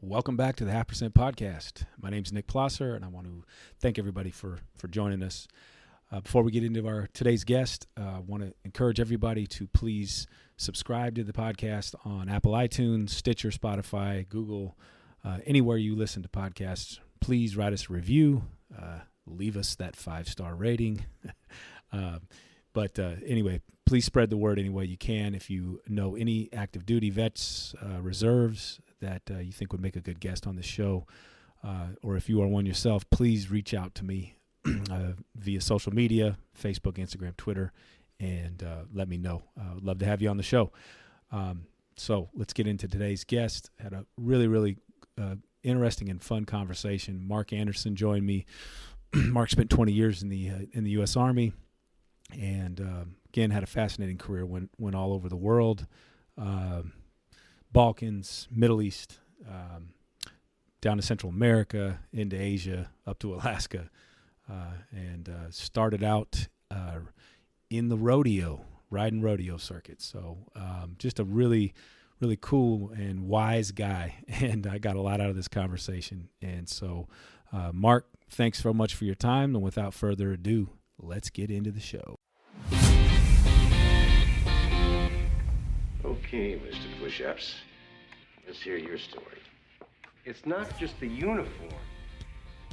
Welcome back to the 0.5% Podcast. My name's Nick Plosser, and I want to thank everybody for joining us. Before we get into our today's guest, I want to encourage everybody to please subscribe to the podcast on Apple iTunes, Stitcher, Spotify, Google, anywhere you listen to podcasts. Please write us a review, leave us that 5-star rating. But anyway, please spread the word any way you can. If you know any active duty vets, reserves that you think would make a good guest on the show, or if you are one yourself, please reach out to me via social media, Facebook, Instagram, Twitter, and let me know. I'd love to have you on the show. So let's get into today's guest. Had a really interesting and fun conversation. Mark Anderson joined me. Mark spent 20 years in the U.S. Army, and again had a fascinating career. Went all over the world, Balkans, Middle East, down to Central America, into Asia, up to Alaska, and started out in the riding rodeo circuit. So just a really cool and wise guy, and I got a lot out of this conversation. And so, Mark, thanks so much for your time, and without further ado, let's get into the show. Okay, Mr. Push-Ups, let's hear your story. It's not just the uniform,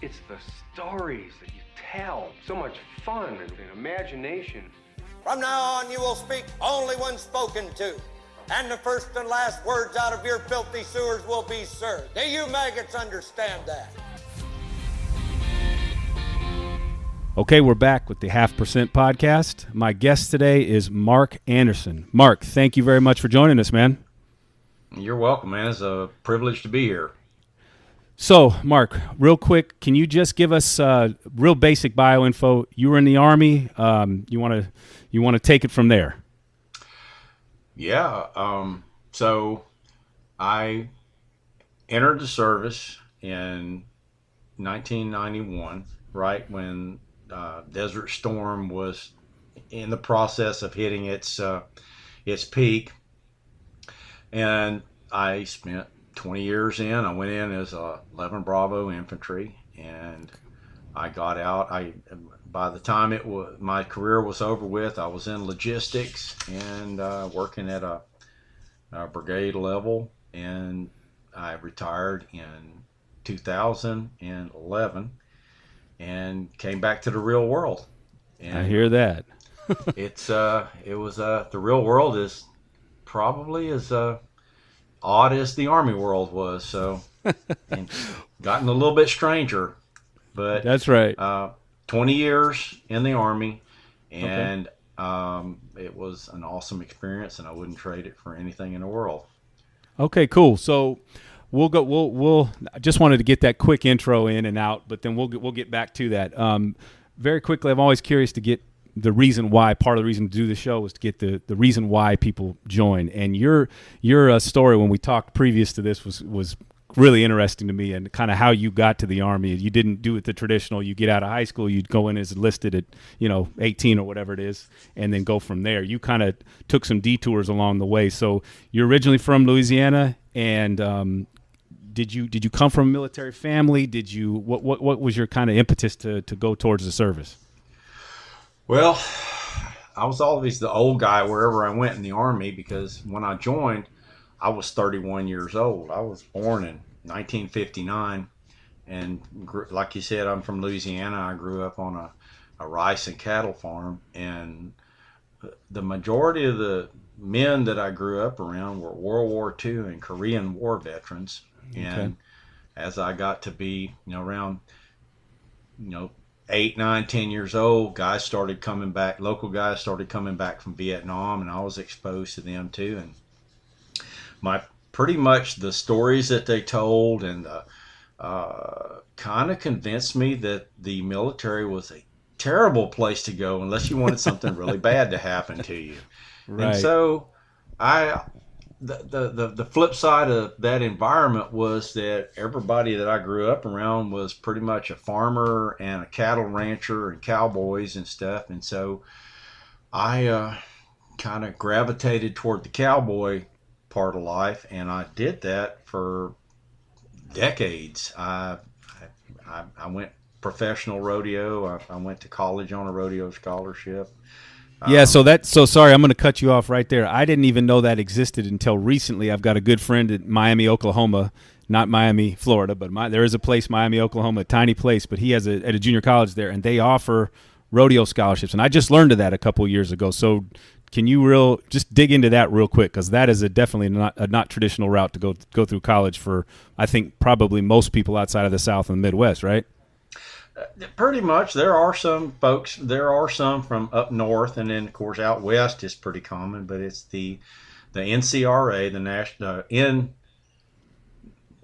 it's the stories that you tell. So much fun and imagination. From now on, you will speak only when spoken to, and the first and last words out of your filthy sewers will be, sir. Do you maggots understand that? Okay, we're back with the 0.5% Podcast. My guest today is Mark Anderson. Mark, thank you very much for joining us, man. You're welcome, man. It's a privilege to be here. So, Mark, real quick, can you just give us real basic bio info? You were in the Army. You want to take it from there? Yeah. So I entered the service in 1991, right when Desert Storm was in the process of hitting its peak, and I spent 20 years in. I went in as 11 Bravo Infantry, and I got out. By the time my career was over with, I was in logistics and working at a brigade level, and I retired in 2011 and came back to the real world. And I hear that. the real world is probably as odd as the Army world was, so and gotten a little bit stranger, but that's right. 20 years in the Army, and it was an awesome experience, and I wouldn't trade it for anything in the world. Okay, cool. So we'll go. We'll. I just wanted to get that quick intro in and out, but then we'll get back to that. Very quickly, I'm always curious to get the reason why. Part of the reason to do the show was to get the reason why people join. And your story when we talked previous to this was really interesting to me, and kind of how you got to the Army. You didn't do it the traditional. You get out of high school, you'd go in as enlisted at 18 or whatever it is, and then go from there. You kind of took some detours along the way. So you're originally from Louisiana, and did you come from a military family? Did you what was your kind of impetus to go towards the service? Well, I was always the old guy wherever I went in the Army, because when I joined, I was 31 years old. I was born in 1959, and like you said, I'm from Louisiana. I grew up on a rice and cattle farm, and the majority of the men that I grew up around were World War II and Korean War veterans. Okay. And as I got to be, around, 8, 9, 10 years old, local guys started coming back from Vietnam, and I was exposed to them too. And pretty much the stories that they told and kind of convinced me that the military was a terrible place to go unless you wanted something really bad to happen to you. Right. And so the flip side of that environment was that everybody that I grew up around was pretty much a farmer and a cattle rancher and cowboys and stuff. And so I kind of gravitated toward the cowboy part of life, and I did that for decades. I went professional rodeo. I went to college on a rodeo scholarship. Yeah, so sorry, I'm going to cut you off right there. I didn't even know that existed until recently. I've got a good friend in Miami, Oklahoma, not Miami, Florida, but there is a place, Miami, Oklahoma, a tiny place, but he has at a junior college there, and they offer rodeo scholarships. And I just learned of that a couple years ago. So can you just dig into that real quick, because that is definitely not traditional route to go through college for, I think, probably most people outside of the South and the Midwest, right? Pretty much. There are some folks. There are some from up north, and then of course out west is pretty common. But it's the NCRA, the national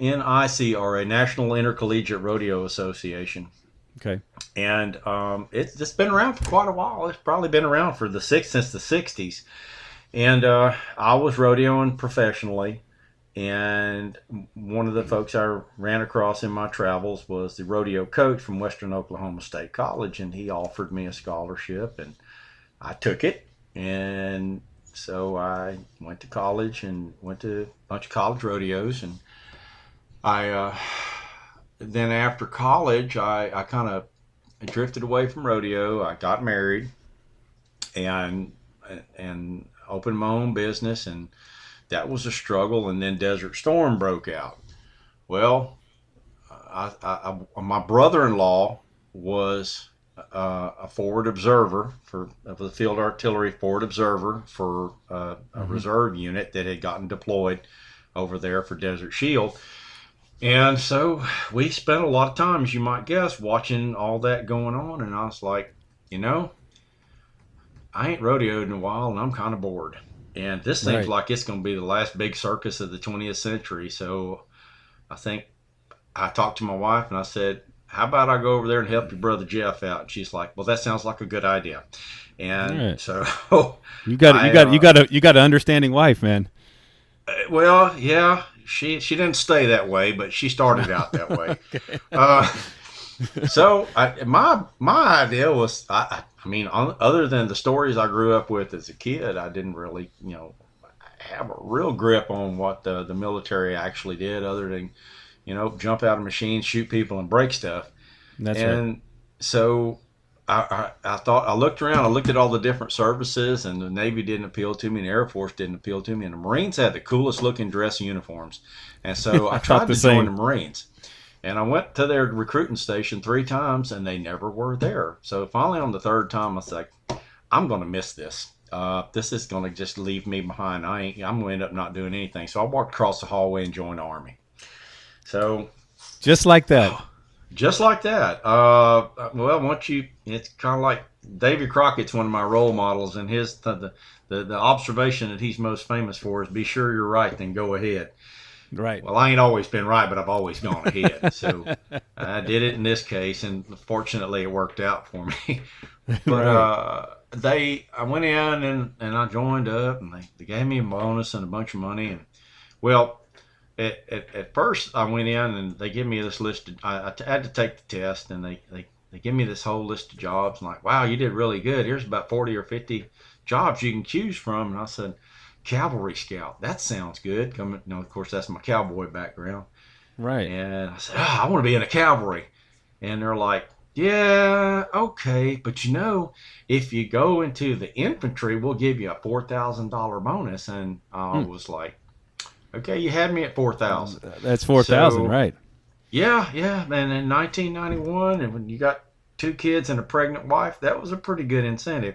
NICRA, National Intercollegiate Rodeo Association. Okay. And it's been around for quite a while. It's probably been around since the '60s. And I was rodeoing professionally. And one of the folks I ran across in my travels was the rodeo coach from Western Oklahoma State College, and he offered me a scholarship, and I took it. And so I went to college and went to a bunch of college rodeos. And then after college, I kind of drifted away from rodeo. I got married and opened my own business, and that was a struggle. And then Desert Storm broke out. Well, my brother-in-law was a forward observer for the Field Artillery forward observer for a reserve unit that had gotten deployed over there for Desert Shield. And so we spent a lot of time, as you might guess, watching all that going on. And I was like, I ain't rodeoed in a while, and I'm kind of bored. And this seems like it's going to be the last big circus of the 20th century. So I think I talked to my wife and I said, how about I go over there and help your brother Jeff out? And she's like, well, that sounds like a good idea. And so you got an understanding wife, man. Well, yeah, she didn't stay that way, but she started out that way. So my idea was, other than the stories I grew up with as a kid, I didn't really, have a real grip on what the military actually did, other than, jump out of machines, shoot people, and break stuff. That's right. So I thought, I looked around, I looked at all the different services, and the Navy didn't appeal to me, and the Air Force didn't appeal to me, and the Marines had the coolest looking dress uniforms. And so I tried to join the Marines. And I went to their recruiting station 3 times, and they never were there. So finally, on the 3rd time, I was like, I'm going to miss this. This is going to just leave me behind. I'm going to end up not doing anything. So I walked across the hallway and joined the Army. So just like that. Just like that. It's kind of like Davy Crockett's one of my role models, and the observation that he's most famous for is, be sure you're right, then go ahead. Right. Well, I ain't always been right, but I've always gone ahead. So I did it in this case, and fortunately it worked out for me. But I went in and I joined up, and they gave me a bonus and a bunch of money. And well, at first I went in and they give me this list. I had to take the test, and they give me this whole list of jobs. And like, wow, you did really good. Here's about 40 or 50 jobs you can choose from. And I said, Cavalry Scout, that sounds good. Of course, that's my cowboy background. Right. And I said, I want to be in a cavalry. And they're like, yeah, okay. But if you go into the infantry, we'll give you a $4,000 bonus. And I was like, okay, you had me at $4,000. That's $4,000, right? Yeah. And in 1991, and when you got 2 kids and a pregnant wife, that was a pretty good incentive.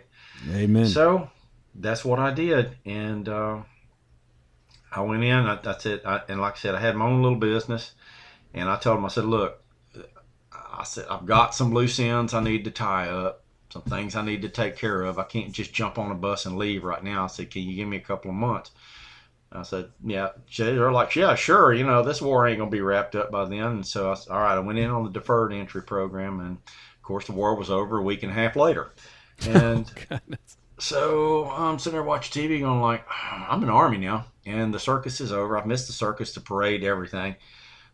Amen. So that's what I did, and I went in. That's it. And like I said, I had my own little business, and I told them, I said, look, I've got some loose ends I need to tie up, some things I need to take care of. I can't just jump on a bus and leave right now. I said, can you give me a couple of months? I said, yeah. They're like, yeah, sure. This war ain't gonna be wrapped up by then. And so I said, all right. I went in on the deferred entry program, and of course the war was over a week and a half later, and. So I'm sitting there watching TV going like, I'm in the Army now, and the circus is over. I've missed the circus, the parade, everything.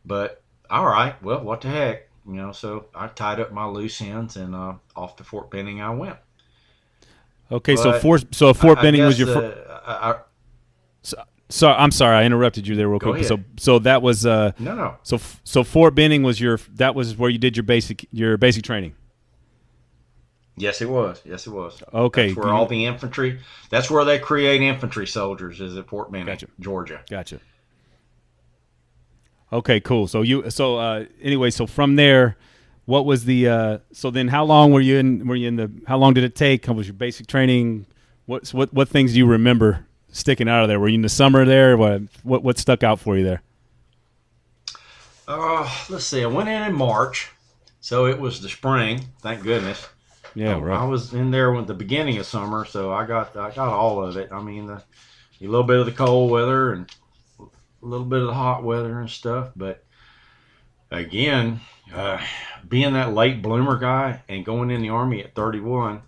But all right, well, what the heck? So I tied up my loose ends, and off to Fort Benning I went. Okay, but Fort Benning was your So I'm sorry, I interrupted you there real Go quick. ahead. So that was No. So Fort Benning was that was where you did your basic training. Yes, it was. Okay. That's where all the infantry. That's where they create infantry soldiers. Is at Fort Benning, Gotcha. Georgia. Gotcha. Okay, cool. So anyway, so from there, what was the so then how long were you in the how long did it take? How was your basic training? What things do you remember sticking out of there? Were you in the summer there? What stuck out for you there? Let's see. I went in March, so it was the spring. Thank goodness. Yeah, right. I was in there with the beginning of summer, so I got all of it. I mean, a little bit of the cold weather and a little bit of the hot weather and stuff. But again, being that late bloomer guy and going in the Army at 31,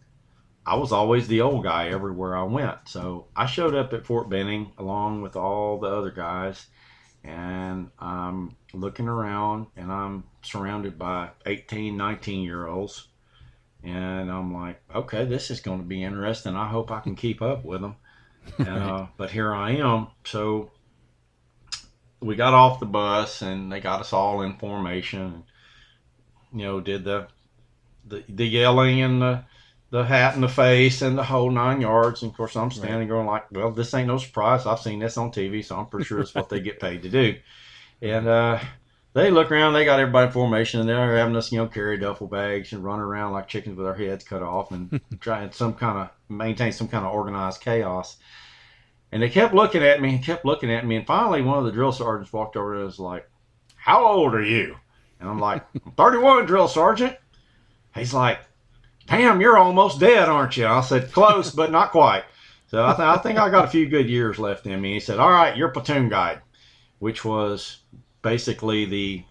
I was always the old guy everywhere I went. So I showed up at Fort Benning along with all the other guys, and I'm looking around, and I'm surrounded by 18, 19-year-olds. And I'm like, okay, this is going to be interesting. I hope I can keep up with them. But here I am. So we got off the bus, and they got us all in formation. And, did the yelling and the hat in the face and the whole 9 yards. And of course, I'm standing going like, well, this ain't no surprise. I've seen this on TV, so I'm pretty sure it's what they get paid to do. And they look around, they got everybody in formation, and they're having us, carry duffel bags and run around like chickens with our heads cut off and try and maintain some kind of organized chaos. And they kept looking at me, and finally one of the drill sergeants walked over and was like, how old are you? And I'm like, I'm 31, drill sergeant. He's like, damn, you're almost dead, aren't you? I said, close, but not quite. So I think I got a few good years left in me. He said, all right, you're platoon guide, which was basically the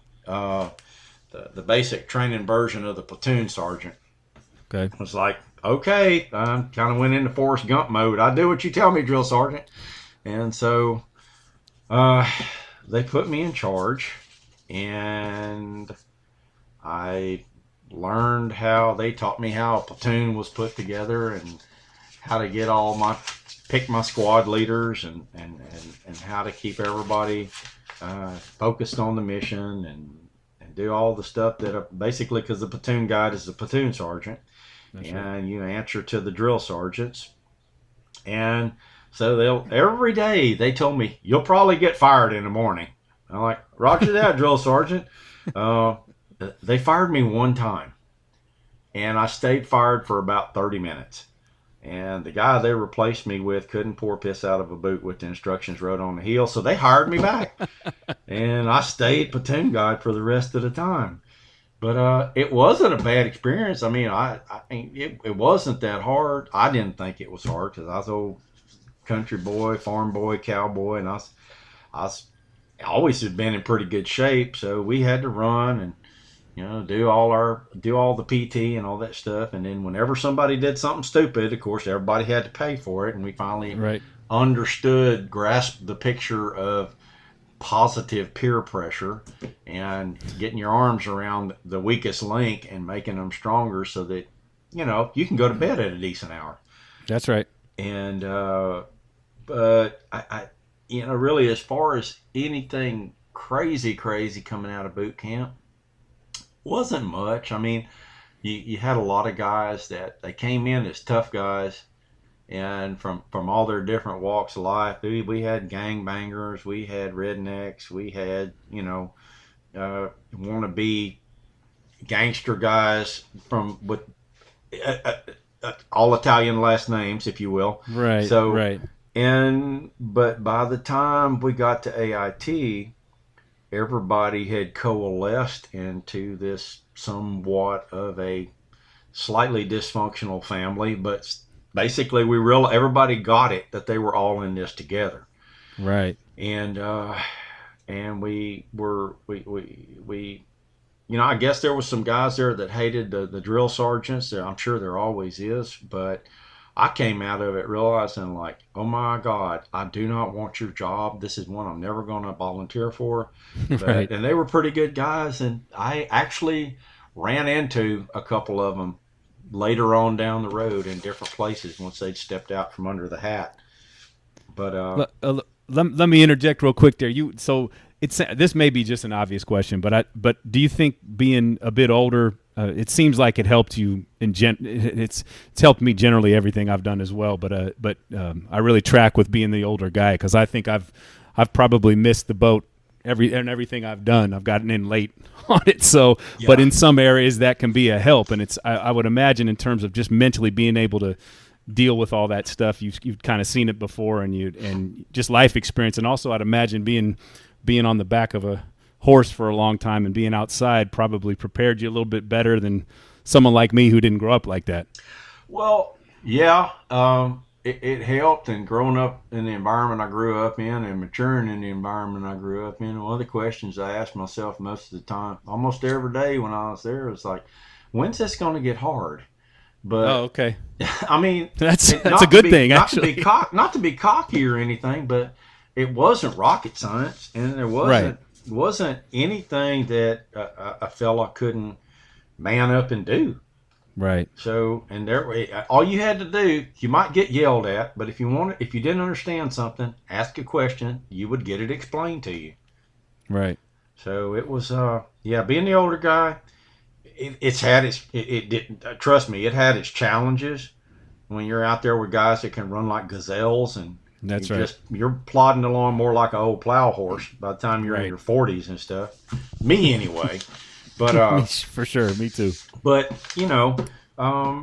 basic training version of the platoon sergeant. Okay. I was like, okay, I kind of went into Forrest Gump mode. I do what you tell me, drill sergeant. And so they put me in charge, and I learned they taught me how a platoon was put together and how to pick my squad leaders and how to keep everybody focused on the mission and do all the stuff that basically, because the platoon guide is the platoon sergeant. That's and right. You answer to the drill sergeants. And so every day they told me, you'll probably get fired in the morning. I'm like, roger that, drill sergeant. They fired me one time, and I stayed fired for about 30 minutes. And the guy they replaced me with couldn't pour piss out of a boot with the instructions wrote on the heel, so they hired me back. And I stayed platoon guide for the rest of the time. But it wasn't a bad experience. I mean, it wasn't that hard. I didn't think it was hard because I was an old country boy, farm boy, cowboy, and I always had been in pretty good shape. So we had to run and do all the PT and all that stuff. And then whenever somebody did something stupid, of course, everybody had to pay for it. And we finally grasped the picture of positive peer pressure and getting your arms around the weakest link and making them stronger so that, you can go to bed at a decent hour. That's right. And, but I really, as far as anything crazy coming out of boot camp, wasn't much. I mean, you had a lot of guys that they came in as tough guys, and from all their different walks of life. We had gangbangers, we had rednecks, we had wannabe gangster guys with all Italian last names, if you will. Right. So right. But by the time we got to AIT, everybody had coalesced into this somewhat of a slightly dysfunctional family, but basically everybody got it that they were all in this together. Right. And we I guess there was some guys there that hated the drill sergeants. I'm sure there always is, but I came out of it realizing like, oh my God, I do not want your job. This is one I'm never going to volunteer for. Right. And they were pretty good guys. And I actually ran into a couple of them later on down the road in different places once they'd stepped out from under the hat. But let me interject real quick there. This may be just an obvious question, but do you think being a bit older, it seems like it helped you it's helped me generally everything I've done as well. But I really track with being the older guy because I think I've probably missed the boat everything I've done. I've gotten in late on it. So, yeah. But in some areas that can be a help, and I would imagine in terms of just mentally being able to deal with all that stuff, you've kind of seen it before, and just life experience, and also I'd imagine being on the back of a horse for a long time and being outside probably prepared you a little bit better than someone like me who didn't grow up like that. Well, yeah, it helped, and growing up in the environment I grew up in and maturing in the environment I grew up in, one of the questions I asked myself most of the time, almost every day when I was there, was like, when's this going to get hard? But okay. I mean, that's a good thing, actually. Not to be cocky or anything, but it wasn't rocket science, and there wasn't anything that a fella couldn't man up and do. Right. So, and all you had to do, you might get yelled at, but if you didn't understand something, ask a question, you would get it explained to you. Right. So it was, being the older guy, trust me, it had its challenges when you're out there with guys that can run like gazelles, and that's right. You're plodding along more like an old plow horse by the time you're in your 40s and stuff. Me anyway. But for sure, me too. But I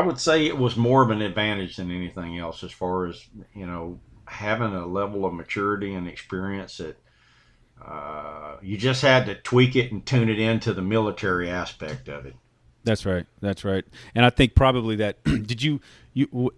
would say it was more of an advantage than anything else, as far as having a level of maturity and experience that you just had to tweak it and tune it into the military aspect of it. That's right. And I think probably that did you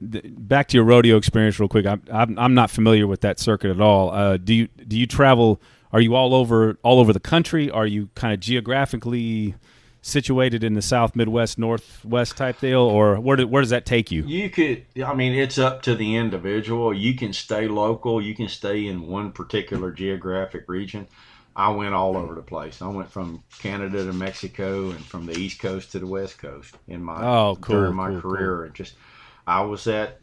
back to your rodeo experience real quick. I'm not familiar with that circuit at all. Do you travel? Are you all over the country? Are you kind of geographically situated in the South, Midwest, Northwest type deal, or where does that take you? It's up to the individual. You can stay local. You can stay in one particular geographic region. I went all over the place. I went from Canada to Mexico, and from the East Coast to the West Coast during my career. And just, I was at,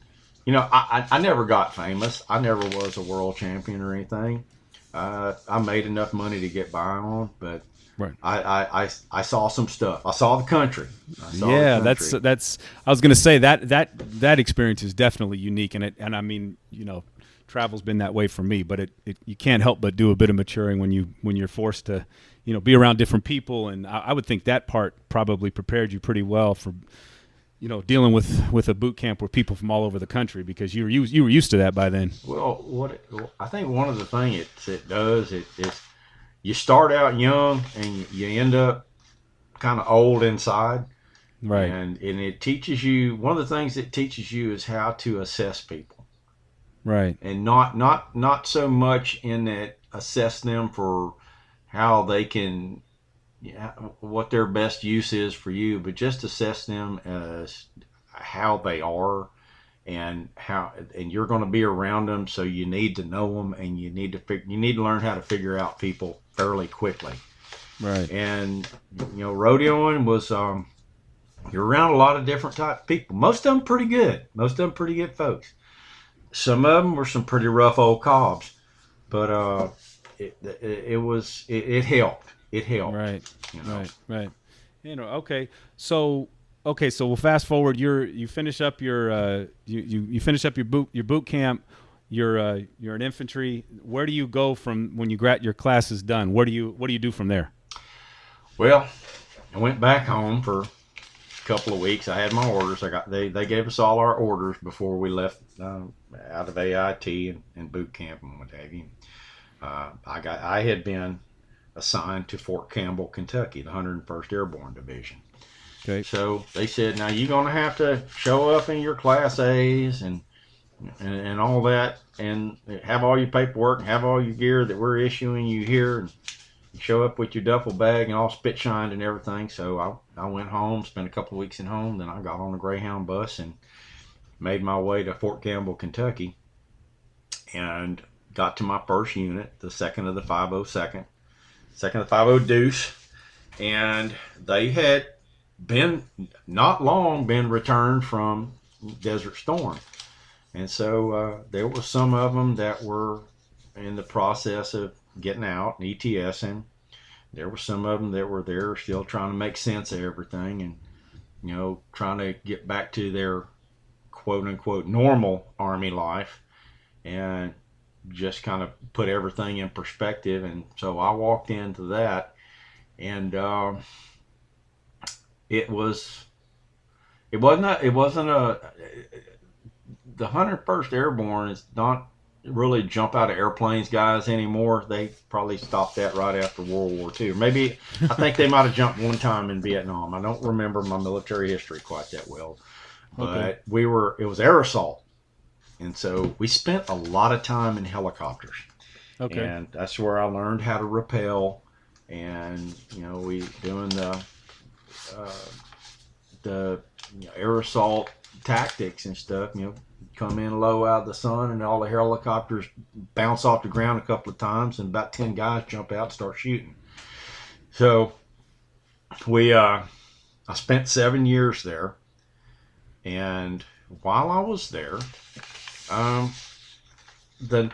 I never got famous. I never was a world champion or anything. I made enough money to get by on, but right. I saw some stuff. I saw the country. That's. I was going to say that experience is definitely unique, and I mean, travel's been that way for me, but you can't help but do a bit of maturing when you're forced to, be around different people, and I would think that part probably prepared you pretty well for, dealing with a boot camp with people from all over the country, because you were used to that by then. Well, I think one of the things it does is you start out young and you end up kind of old inside, right? And it teaches you, one of the things it teaches you is how to assess people, right? And not so much in that assess them for how they can. What their best use is for you, but just assess them as how they are, and you're going to be around them, so you need to know them, and you need to learn how to figure out people fairly quickly. Right. And rodeoing was you're around a lot of different type of people. Most of them pretty good. Most of them pretty good folks. Some of them were some pretty rough old cobs, but it helped. It helped. Right. Right. Okay. So we'll fast forward. You finish up your you finish up your boot camp. You're an infantry. Where do you go from when your class is done? What do you do from there? Well, I went back home for a couple of weeks. I had my orders. They gave us all our orders before we left out of AIT and boot camp and what have you. I had been assigned to Fort Campbell, Kentucky, the 101st Airborne Division. Okay. So they said, now you're going to have to show up in your Class A's and all that, and have all your paperwork, and have all your gear that we're issuing you here, and show up with your duffel bag and all spit shined and everything. So I went home, spent a couple of weeks at home, then I got on a Greyhound bus and made my way to Fort Campbell, Kentucky, and got to my first unit, the 2nd of the 502nd. 2nd of the 50 Deuce, and they had not long been returned from Desert Storm, And so there were some of them that were in the process of getting out and ETSing. There were some of them that were there still trying to make sense of everything and, trying to get back to their quote unquote normal Army life and just kind of put everything in perspective. And so I walked into that, and the 101st Airborne is not really jump out of airplanes guys anymore. They probably stopped that right after World War II. Maybe, I think they might have jumped one time in Vietnam. I don't remember my military history quite that well. But it was air assault. And so we spent a lot of time in helicopters. Okay. And that's where I learned how to rappel. And, we doing the air assault tactics and stuff, come in low out of the sun and all the helicopters bounce off the ground a couple of times and about 10 guys jump out and start shooting. So I spent 7 years there. And while I was there, that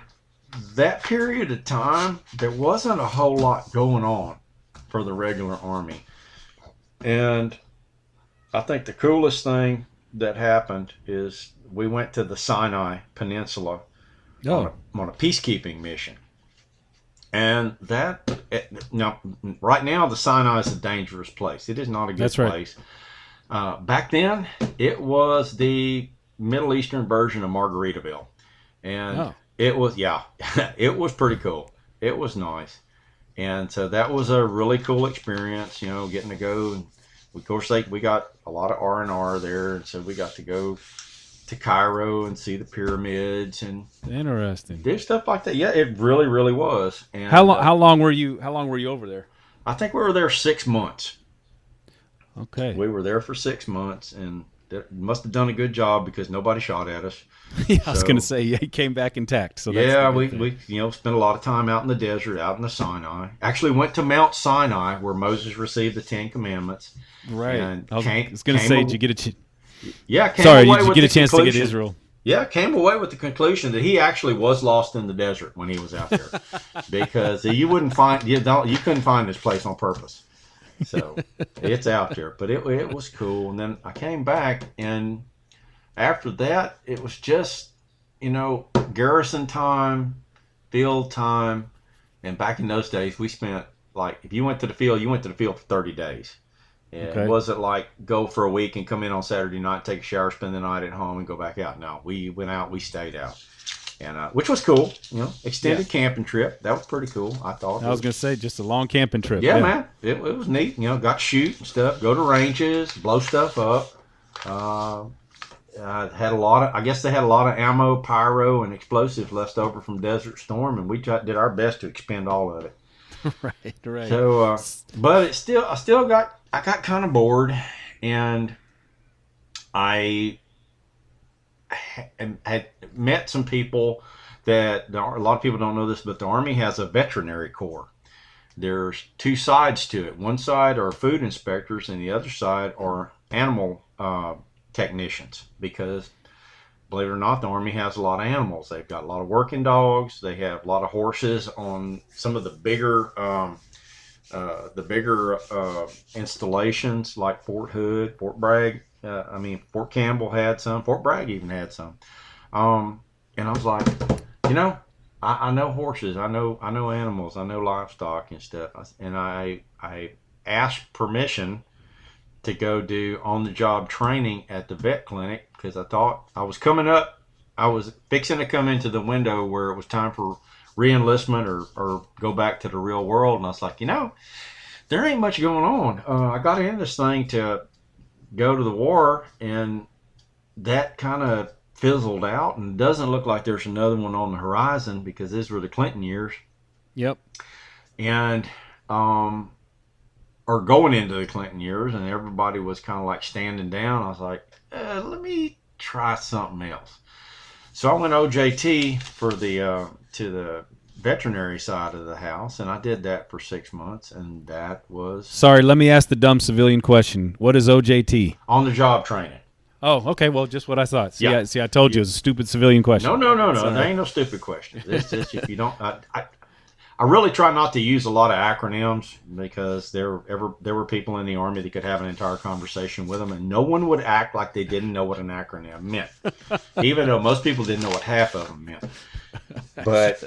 period of time, there wasn't a whole lot going on for the regular Army. And I think the coolest thing that happened is we went to the Sinai Peninsula on a peacekeeping mission. And right now, the Sinai is a dangerous place. It is not a good place. Back then, it was the Middle Eastern version of Margaritaville. And it was, it was pretty cool. It was nice. And so that was a really cool experience, getting to go. And of course, we got a lot of R&R there. And so we got to go to Cairo and see the pyramids and do stuff like that. Yeah, it really, really was. And how long were you over there? I think we were there 6 months. Okay. We were there for 6 months, and that must have done a good job because nobody shot at us. I was going to say, he came back intact. So we spent a lot of time out in the desert, out in the Sinai. Actually went to Mount Sinai where Moses received the 10 Commandments. Right. And I was going to say, did you get a chance? Yeah. Sorry, did you get a chance to get to Israel? Yeah, came away with the conclusion that he actually was lost in the desert when he was out there because you couldn't find this place on purpose. So it's out there, but it was cool. And then I came back, and after that, it was just, garrison time, field time. And back in those days, we spent, if you went to the field, you went to the field for 30 days. It wasn't like go for a week and come in on Saturday night, take a shower, spend the night at home, and go back out. No, we went out, we stayed out. And which was cool, extended camping trip. That was pretty cool, I thought. I was going to say, just a long camping trip. Yeah, man. It was neat. Got to shoot and stuff, go to ranges, blow stuff up. Had a lot of, I guess they had a lot of ammo, pyro, and explosives left over from Desert Storm, and we did our best to expend all of it. Right. So, but I got kind of bored, and I had met some people that a lot of people don't know this, but the Army has a veterinary corps. There's two sides to it. One side are food inspectors, and the other side are animal technicians, because believe it or not, the Army has a lot of animals. They've got a lot of working dogs. They have a lot of horses on some of the bigger installations like Fort Hood, Fort Bragg. Fort Campbell had some. Fort Bragg even had some. And I was like, I know horses. I know animals. I know livestock and stuff. And I asked permission to go do on-the-job training at the vet clinic because I thought I was coming up. I was fixing to come into the window where it was time for re-enlistment or go back to the real world. And I was like, there ain't much going on. I got into this thing to go to the war, and that kind of fizzled out, and doesn't look like there's another one on the horizon because these were the Clinton years. Yep. And or going into the Clinton years, and everybody was kind of like standing down. I was like, let me try something else. So I went OJT for the to the veterinary side of the house, and I did that for 6 months, and that was... Sorry, let me ask the dumb civilian question. What is OJT? On the job training. Oh, okay. Well, just what I thought. See, Yeah. I told you it was a stupid civilian question. No. There ain't no stupid question. This if you don't, I really try not to use a lot of acronyms because there were people in the Army that could have an entire conversation with them, and no one would act like they didn't know what an acronym meant, even though most people didn't know what half of them meant. But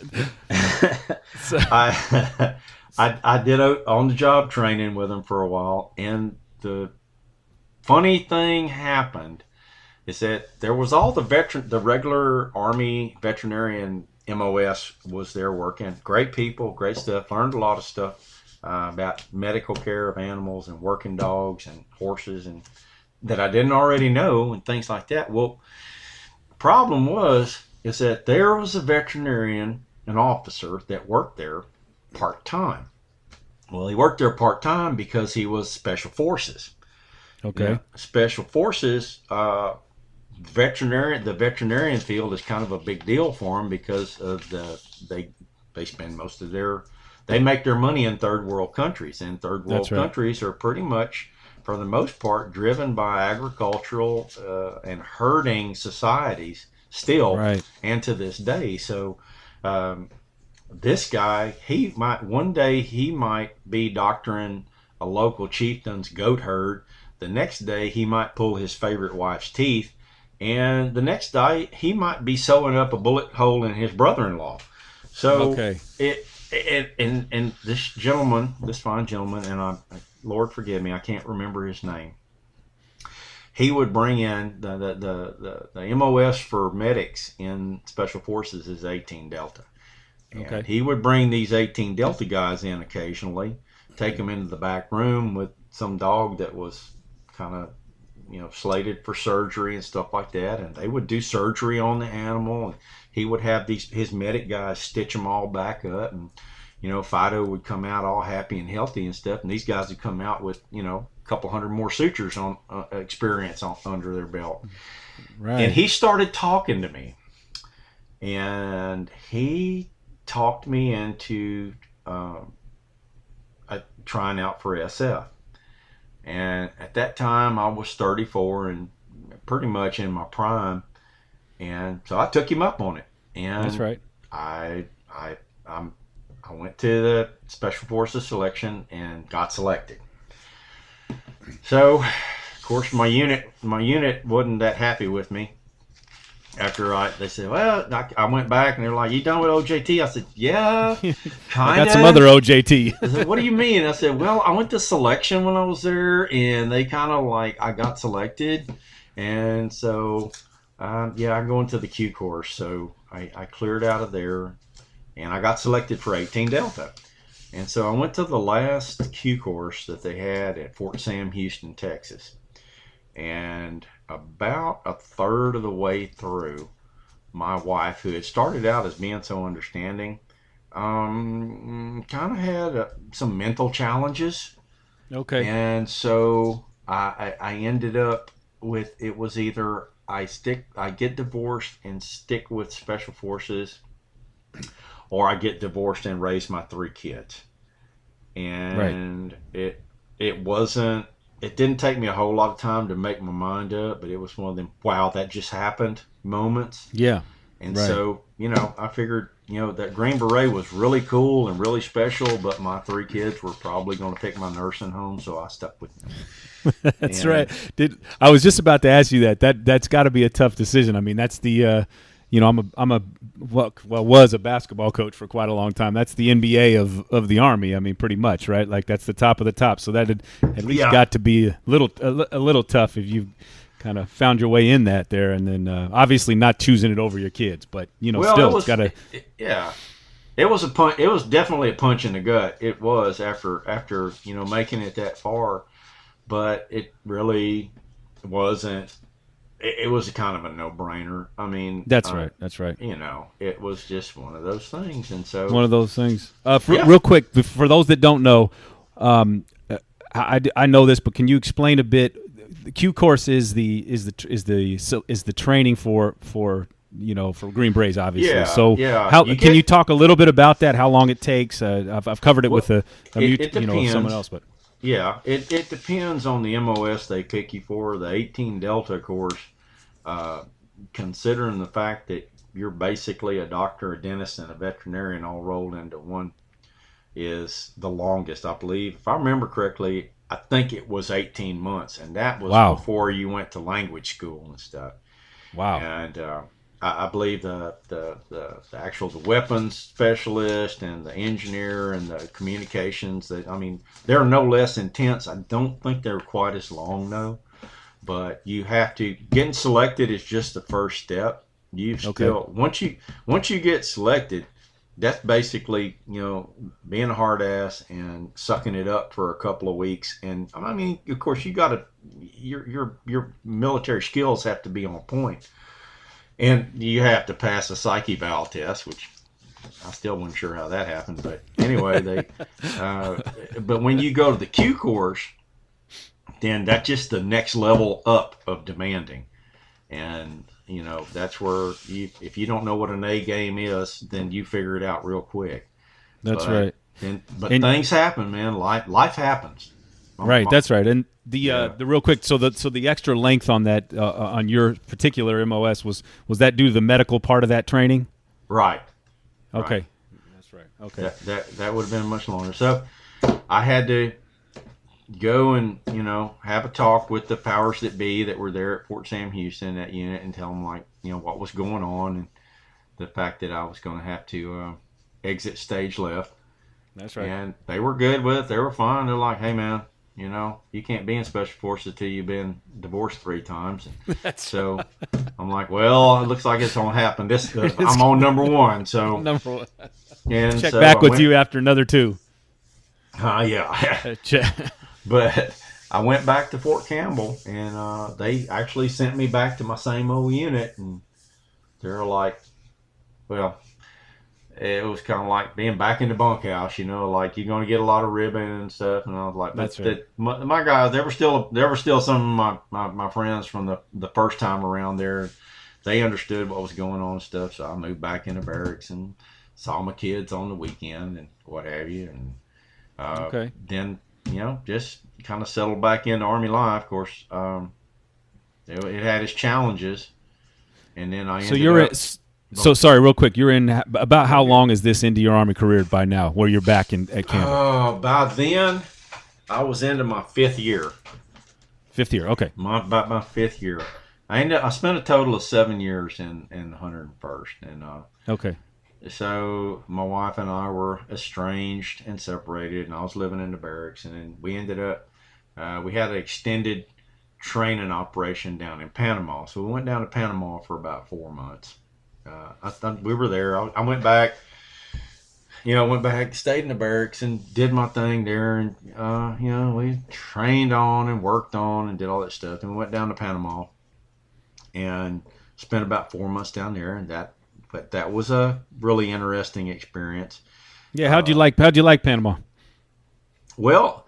I did on-the-job training with them for a while, and the funny thing happened is that there was all the regular Army veterinarian MOS was there working. Great people, great stuff. Learned a lot of stuff about medical care of animals and working dogs and horses, and that I didn't already know, and things like that. Well, the problem is that there was a veterinarian, an officer that worked there part-time. Well, he worked there part-time because he was Special Forces. Okay. You know, Special Forces, the veterinarian field is kind of a big deal for them because of they spend most of they make their money in third world countries, and third world countries are pretty much, for the most part, driven by agricultural and herding societies still, and to this day. So this guy, one day he might be doctoring a local chieftain's goat herd. The next day he might pull his favorite wife's teeth. And the next day, he might be sewing up a bullet hole in his brother-in-law. So, and this fine gentleman, and Lord forgive me, I can't remember his name. He would bring in the MOS for medics in Special Forces is 18 Delta. And he would bring these 18 Delta guys in occasionally, take them into the back room with some dog that was kind of, slated for surgery and stuff like that, and they would do surgery on the animal, and he would have his medic guys stitch them all back up, and Fido would come out all happy and healthy and stuff, and these guys would come out with a couple hundred more sutures on experience under their belt. Right. And he started talking to me, and he talked me into trying out for SF. And at that time, I was 34 and pretty much in my prime, and so I took him up on it. And that's right. I went to the Special Forces selection and got selected. So, of course, my unit wasn't that happy with me. After they said, well, I went back and they're like, you done with OJT? I said, yeah, kind of. I got some other OJT. I said, what do you mean? I said, well, I went to selection when I was there, and they kind of I got selected. And so, I'm going to the Q course. So I cleared out of there, and I got selected for 18 Delta. And so I went to the last Q course that they had at Fort Sam, Houston, Texas. And about a third of the way through, my wife, who had started out as being so understanding, kind of had some mental challenges. Okay. And so I ended up with, it was either I get divorced and stick with Special Forces, or I get divorced and raise my 3 kids. And it didn't take me a whole lot of time to make my mind up, but it was one of them, wow, that just happened moments. Yeah. And so, I figured, that Green Beret was really cool and really special, but my 3 kids were probably going to pick my nursing home, so I stuck with them. That's right. I was just about to ask you that's got to be a tough decision. I mean, that's the was a basketball coach for quite a long time. That's the NBA of the Army. I mean, pretty much, right? Like that's the top of the top. So that had at least got to be a little tough if you kind of found your way in that there, and then obviously not choosing it over your kids, but still it's got to. It was a punch. It was definitely a punch in the gut. It was after making it that far, but it really wasn't. It was kind of a no-brainer. I mean, that's right. It was just one of those things, and so one of those things. Real quick, for those that don't know, I know this, but can you explain a bit? The Q course is the training for Green Berets, obviously. Yeah, so can you talk a little bit about that? How long it takes? I've covered it with someone else, but Yeah, it depends on the MOS they pick you for. The 18 Delta course, considering the fact that you're basically a doctor, a dentist, and a veterinarian all rolled into one, is the longest, I believe. If I remember correctly, I think it was 18 months, and that was before you went to language school and stuff. Wow. And I believe the weapons specialist and the engineer and the communications, they're no less intense. I don't think they're quite as long though, but you have to, getting selected is just the first step. Once you get selected, that's basically, being a hard ass and sucking it up for a couple of weeks. And of course your military skills have to be on point. And you have to pass a psyche eval test, which I still wasn't sure how that happened. But anyway, but when you go to the Q course, then that's just the next level up of demanding. And, that's where if you don't know what an A game is, then you figure it out real quick. That's right. But things happen, man. Life happens. Right, that's right. And the real quick, so the extra length on that on your particular MOS was that due to the medical part of that training? Right. Okay. Right. That's right. Okay. That would have been much longer. So I had to go and have a talk with the powers that be that were there at Fort Sam Houston, that unit, and tell them what was going on and the fact that I was going to have to exit stage left. That's right. And they were good with it. They were fine. They're like, hey man, you can't be in special forces till you've been divorced 3 times. So I'm like, well, it looks like it's going to happen. I'm on number 1. So number 1. And check back with you after another 2. Yeah. But I went back to Fort Campbell, and they actually sent me back to my same old unit. And they're like, well, it was kind of like being back in the bunkhouse, like you're going to get a lot of ribbon and stuff. And I was like, that's right. My guys, there were still some of my friends from the first time around there. They understood what was going on and stuff. So I moved back into barracks and saw my kids on the weekend and what have you. And then, just kind of settled back into Army life. Of course, it had its challenges. And then I ended up... So sorry, real quick. You're in about how long is this into your Army career by now? Where you're back at Campbell? Oh, by then, I was into my 5th year. 5th year, okay. About my 5th year. I spent a total of 7 years in the 101st, and okay. So my wife and I were estranged and separated, and I was living in the barracks, and then we ended up we had an extended training operation down in Panama. So we went down to Panama for about 4 months. I thought we were there. I went back, stayed in the barracks and did my thing there. And, we trained on and worked on and did all that stuff. And we went down to Panama and spent about 4 months down there. And that was a really interesting experience. Yeah. How'd you like Panama? Well,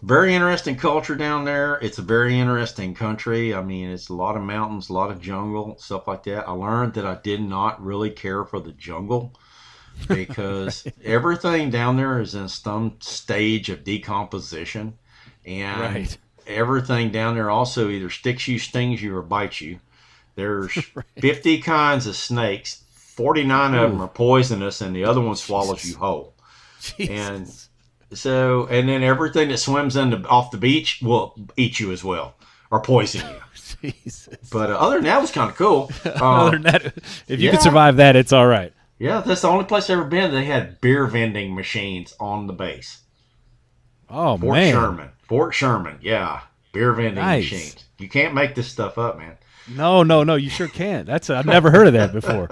very interesting culture down there. It's a very interesting country. It's a lot of mountains, a lot of jungle, stuff like that. I learned that I did not really care for the jungle because everything down there is in some stage of decomposition. And everything down there also either sticks you, stings you, or bites you. There's 50 kinds of snakes. 49 of them are poisonous, and the other one swallows you whole. Jesus. And then everything that swims off the beach will eat you as well, or poison you. Jesus. But other than that, it was kind of cool. Other than that, if you could survive that, it's all right. Yeah, that's the only place I've ever been. They had beer vending machines on the base. Oh, man. Fort Sherman, yeah. Beer vending machines. You can't make this stuff up, man. No, you sure can't. I've never heard of that before.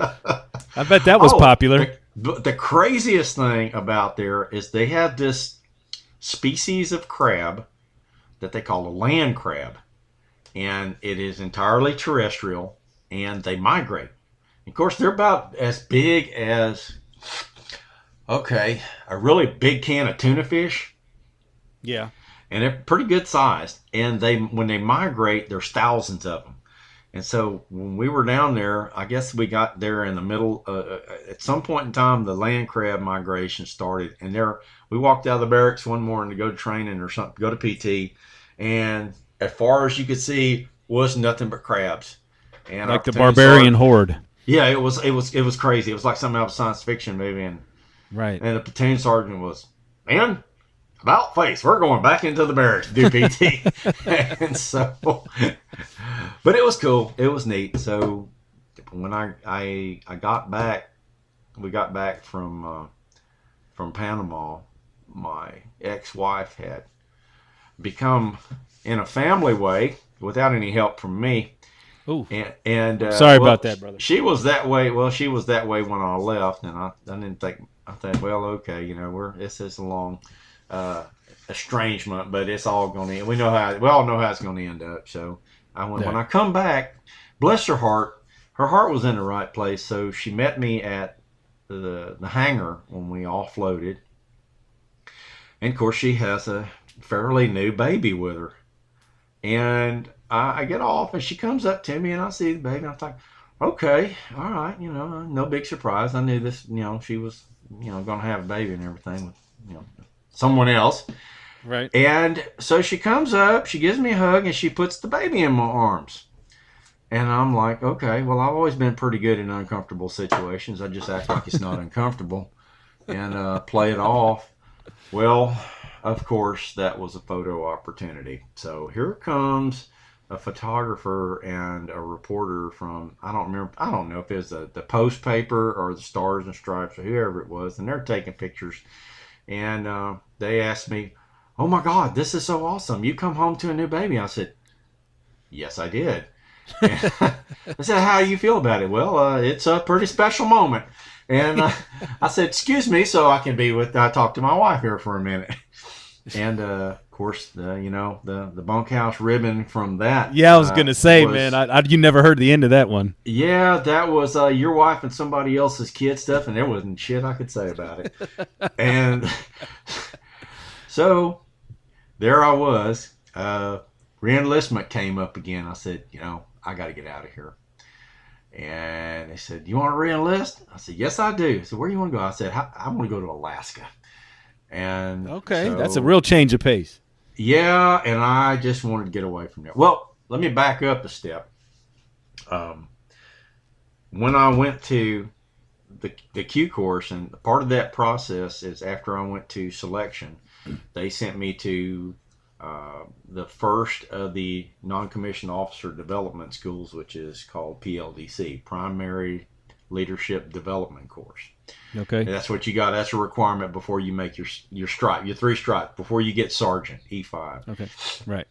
I bet that was popular. The craziest thing about there is they have this species of crab that they call a land crab, and it is entirely terrestrial, and they migrate. Of course, they're about as big as, a really big can of tuna fish. Yeah. And they're pretty good sized. And when they migrate, there's thousands of them. And so when we were down there, I guess we got there in the middle. At some point in time, the land crab migration started, and we walked out of the barracks one morning to go to training or something, go to PT, and as far as you could see was nothing but crabs. And like the barbarian horde. Yeah, it was crazy. It was like something out of a science fiction movie, and the platoon sergeant was, man, about face, we're going back into the barracks to do PT. And so, but it was cool. It was neat. So when I got back, we got back from Panama, my ex-wife had become, in a family way, without any help from me. Ooh. And sorry about that, brother. She was that way. Well, she was that way when I left, and I didn't think. I thought, well, okay, this is a long estrangement, but it's all going to end. We all know how it's going to end up. So when I come back, bless her heart was in the right place. So she met me at the hangar when we offloaded, and of course she has a fairly new baby with her, and I get off and she comes up to me and I see the baby and I'm like, okay, all right, no big surprise. I knew this, she was, going to have a baby and everything with, someone else. Right. And so she comes up, she gives me a hug and she puts the baby in my arms. And I'm like, okay, well, I've always been pretty good in uncomfortable situations. I just act like it's not uncomfortable and play it off. Well, of course, that was a photo opportunity. So here comes a photographer and a reporter from, I don't know if it was the Post paper or the Stars and Stripes or whoever it was, and they're taking pictures. And they asked me, oh my God, this is so awesome. You come home to a new baby. I said, yes, I did. I said, how do you feel about it? Well, it's a pretty special moment. And I said, excuse me, so I can I talked to my wife here for a minute. And of course, the bunkhouse ribbon from that. Yeah, I was gonna say, man, you never heard the end of that one. Yeah, that was your wife and somebody else's kid stuff, and there wasn't shit I could say about it. And so there I was. Re-enlistment came up again. I said, I got to get out of here. And they said, you want to re-enlist? I said, yes, I do. So where do you want to go? I said, I want to go to Alaska. And okay, that's a real change of pace. Yeah, and I just wanted to get away from there. Well, let me back up a step. When I went to the Q course, and part of that process is after I went to selection, they sent me to the first of the non-commissioned officer development schools, which is called PLDC, Primary Leadership Development Course. Okay. And that's what you got. That's a requirement before you make your stripe, your 3 stripes, before you get sergeant, E5. Okay, right.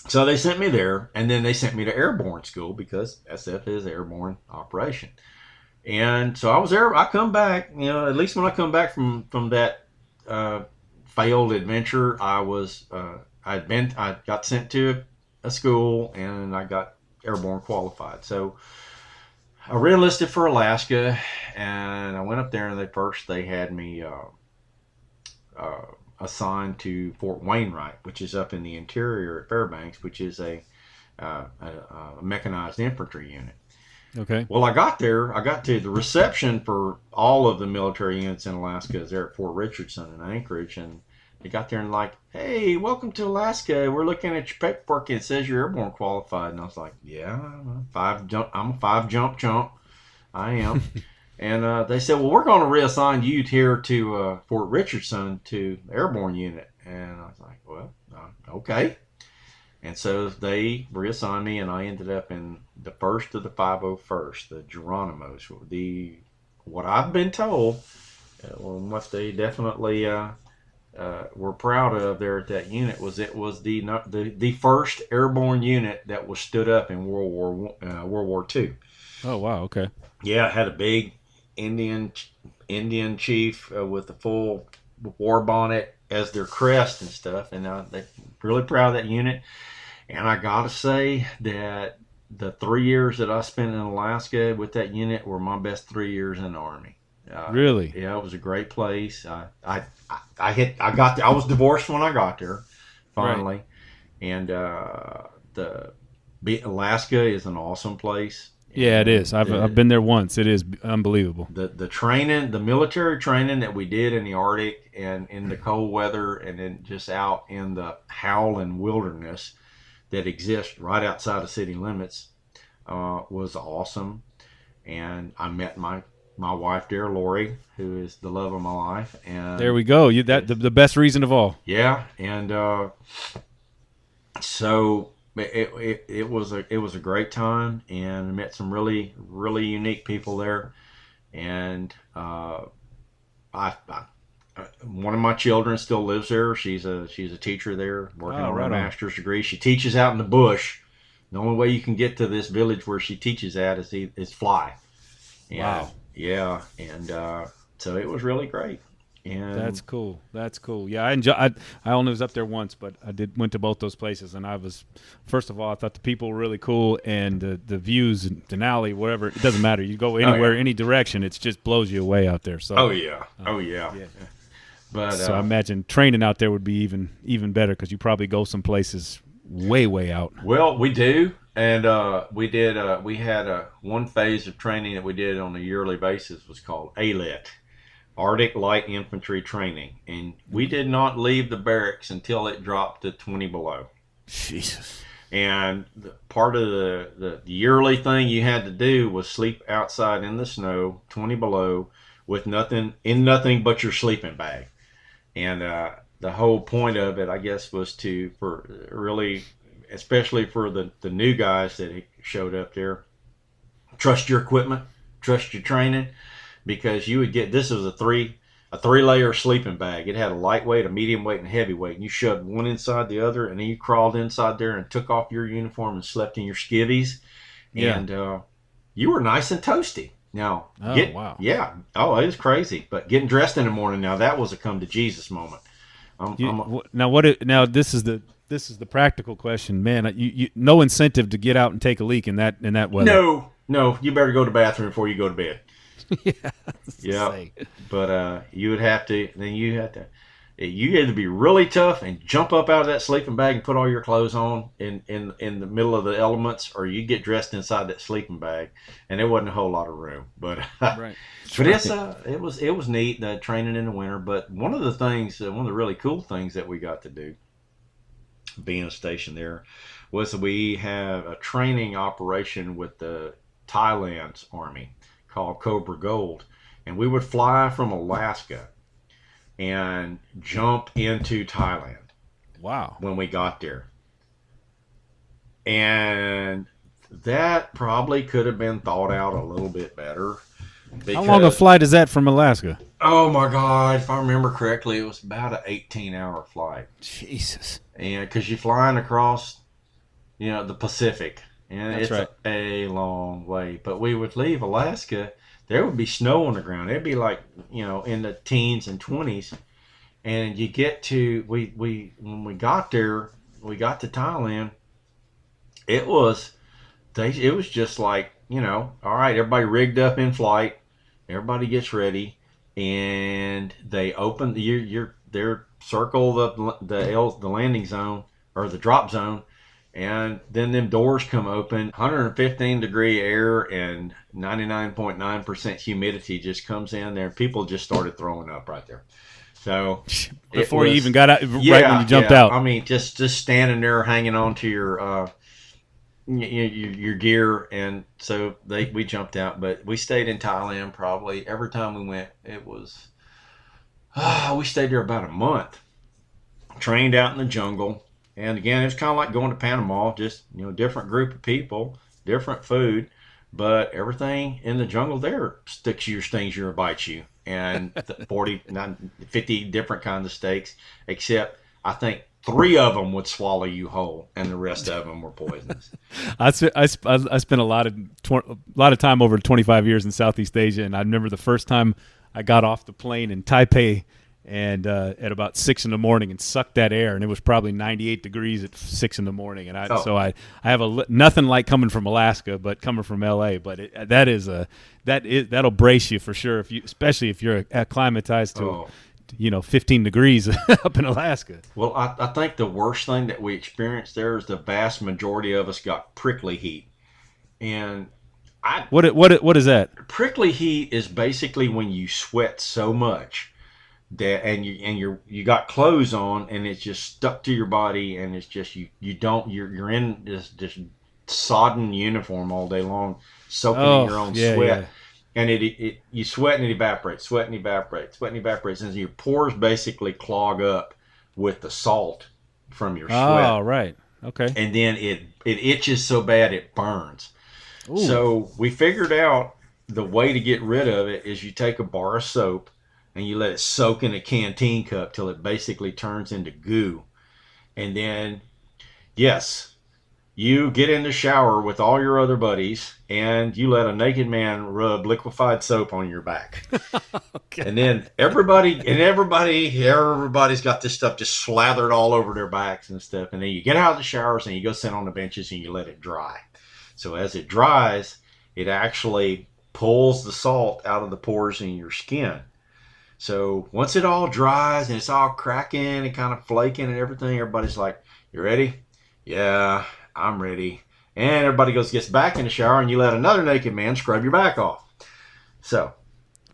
So they sent me there, and then they sent me to airborne school because SF is airborne operation. And so I was there. I come back, at least when I come back from that failed adventure, I got sent to a school and I got airborne qualified. So I re-enlisted for Alaska, and I went up there, and they had me assigned to Fort Wainwright, which is up in the interior at Fairbanks, which is a mechanized infantry unit. Okay. Well, I got to the reception for all of the military units in Alaska is there at Fort Richardson in Anchorage, and they got there and like, hey, welcome to Alaska. We're looking at your paperwork and it says you're airborne qualified. And I was like, yeah, I'm a 5 jump chump. I am. And they said, well, we're going to reassign you here to Fort Richardson to the airborne unit. And I was like, well, okay. And so they reassigned me, and I ended up in the first of the 501st, the Geronimos. What I've been told, what they definitely were proud of there at that unit was the first airborne unit that was stood up in World War II. Oh wow, okay. Yeah, it had a big Indian chief with the full war bonnet as their crest and stuff, and they're really proud of that unit. And I gotta say that the 3 years that I spent in Alaska with that unit were my best 3 years in the Army. Really? Yeah, it was a great place. I was divorced when I got there, finally, right. And Alaska is an awesome place. Yeah, it is. I've been there once. It is unbelievable. The training, the military training that we did in the Arctic and in the cold weather, and then just out in the howling wilderness that exists right outside of city limits, was awesome. And I met my wife there, Lori, who is the love of my life. And there we go. The best reason of all. Yeah, and so it was a great time, and I met some really unique people there. And one of my children still lives there. She's a teacher there, working on her master's degree. She teaches out in the bush. The only way you can get to this village where she teaches at is fly. And, wow. Yeah, and so it was really great. And that's cool. Yeah, I only was up there once, but I went to both those places, and first of all, I thought the people were really cool, and the views, Denali, whatever, it doesn't matter. You go anywhere, any direction, it just blows you away out there. So. Yeah. But so I imagine training out there would be even better, because you probably go some places way out. Well, we do, and we had one phase of training that we did on a yearly basis was called ALET. Arctic Light Infantry Training, and we did not leave the barracks until it dropped to 20 below. Jesus. And part of the yearly thing you had to do was sleep outside in the snow, 20 below, with nothing but your sleeping bag. And the whole point of it, I guess, was especially for the new guys that showed up there, trust your equipment, trust your training. Because you would get, this was a three layer sleeping bag. It had a lightweight, a medium weight, and a heavyweight. And you shoved one inside the other, and then you crawled inside there and took off your uniform and slept in your skivvies. Yeah. And you were nice and toasty. Now, wow. Yeah. Oh, it was crazy. But getting dressed in the morning, now that was a come to Jesus moment. Now this is the practical question, man. You no incentive to get out and take a leak in that weather. No. You better go to the bathroom before you go to bed. Yeah. But you had to be really tough and jump up out of that sleeping bag and put all your clothes on in the middle of the elements, or you get dressed inside that sleeping bag, and there wasn't a whole lot of room. But right. But it was neat, the training in the winter. But one of the really cool things that we got to do, being stationed there, was that we have a training operation with the Thailand's army called Cobra Gold, and we would fly from Alaska and jump into Thailand. Wow. When we got there. And that probably could have been thought out a little bit better. How long a flight is that from Alaska? Oh my God, if I remember correctly, it was about an 18-hour flight. Jesus. And because you're flying across, the Pacific. And that's it's a long way. But we would leave Alaska, there would be snow on the ground. It'd be like, in the teens and 20s. And you get to, when we got there, we got to Thailand, it was just like, all right, everybody rigged up in flight. Everybody gets ready. And they open, they're circle the landing zone, or the drop zone. And then them doors come open, 115 degree air and 99.9% humidity just comes in there. People just started throwing up right there. So before you even got out, when you jumped out. I mean, just standing there hanging on to your gear. And so we jumped out, but we stayed in Thailand probably every time we went. It was, we stayed there about a month, trained out in the jungle. And again, it's kind of like going to Panama, just, different group of people, different food, but everything in the jungle there sticks you or stings you or bites you. And 50 different kinds of snakes, except I think 3 of them would swallow you whole, and the rest of them were poisonous. I spent a lot of time over 25 years in Southeast Asia, and I remember the first time I got off the plane in Taipei, and at about 6 a.m. and sucked that air, and it was probably 98 degrees at 6 a.m. and so I have nothing like coming from Alaska, but coming from LA, but that'll brace you for sure, especially if you're acclimatized to 15 degrees up in Alaska. Well, I think the worst thing that we experienced there is the vast majority of us got prickly heat. And What is that? prickly heat is basically when you sweat so much that you got clothes on and it's just stuck to your body, and it's just you're in this sodden uniform all day long, soaking in your own sweat. Yeah. And you sweat and it evaporates, sweat and evaporates, sweat and evaporates, and your pores basically clog up with the salt from your sweat. Oh, right. Okay. And then it itches so bad it burns. Ooh. So we figured out the way to get rid of it is you take a bar of soap and you let it soak in a canteen cup till it basically turns into goo. And then, yes, you get in the shower with all your other buddies and you let a naked man rub liquefied soap on your back. Okay. And then everybody's got this stuff just slathered all over their backs and stuff. And then you get out of the showers and you go sit on the benches and you let it dry. So as it dries, it actually pulls the salt out of the pores in your skin. So once it all dries and it's all cracking and kind of flaking and everything, everybody's like, "You ready?" "Yeah, I'm ready." And everybody gets back in the shower and you let another naked man scrub your back off. So,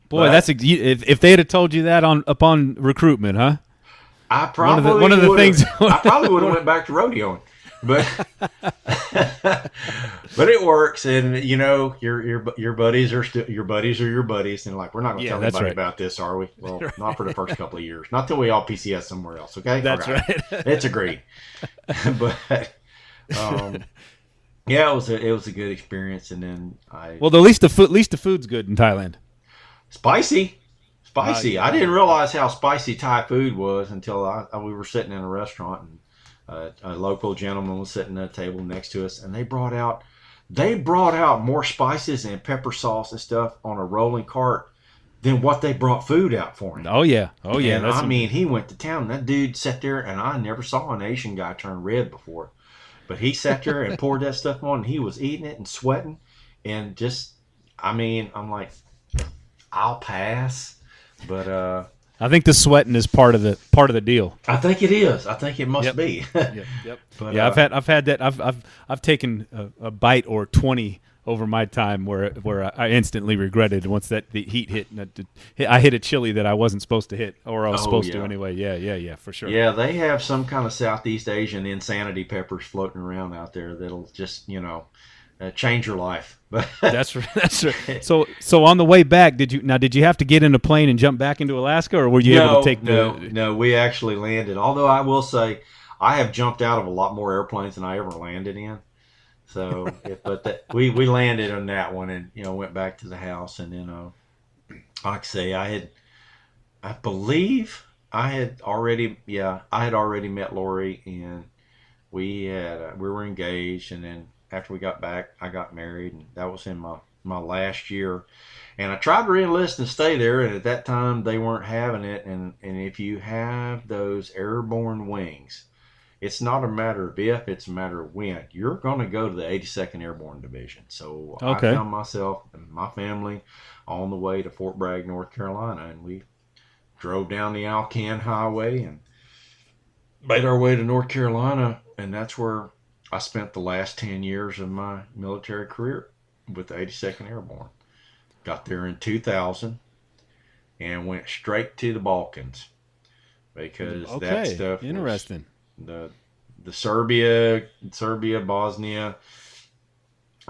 boy, if they had told you that upon recruitment, huh? I probably one of the things I probably would have went back to rodeoing. But but it works, and your buddies are still your buddies, and like, we're not going to tell anybody about this, are we? Well, right. Not for the first couple of years, not till we all PCS somewhere else. Okay, that's right. It's agreed. But yeah, it was a good experience, and then at least the food's good in Thailand. Spicy. Yeah. I didn't realize how spicy Thai food was until we were sitting in a restaurant, and a local gentleman was sitting at a table next to us, and they brought out more spices and pepper sauce and stuff on a rolling cart than what they brought food out for him. Oh yeah. And he went to town. That dude sat there, and I never saw an Asian guy turn red before, but he sat there and poured that stuff on, and he was eating it and sweating, and I'm like, I'll pass, but I think the sweating is part of the deal. I think it is. I think it must be. Yep. But, yeah, I've had that. I've taken a bite or 20 over my time where I instantly regretted once the heat hit, and I hit a chili that I wasn't supposed to hit, or I was supposed to anyway. Yeah, for sure. Yeah, they have some kind of Southeast Asian insanity peppers floating around out there that'll just change your life. That's right. So on the way back, did you have to get in a plane and jump back into Alaska, or were you able to take No, we actually landed. Although I will say, I have jumped out of a lot more airplanes than I ever landed in. So, we landed on that one, and went back to the house, and then like I say, I believe I had already met Lori, and we were engaged, and then after we got back, I got married, and that was in my last year. And I tried to re-enlist and stay there, and at that time they weren't having it. And if you have those airborne wings, it's not a matter of if, it's a matter of when. You're going to go to the 82nd Airborne Division. So okay. I found myself and my family on the way to Fort Bragg, North Carolina, and we drove down the Alcan Highway and made our way to North Carolina, and that's where I spent the last 10 years of my military career with the 82nd Airborne. Got there in 2000 and went straight to the Balkans because that stuff interesting. The Serbia, Bosnia,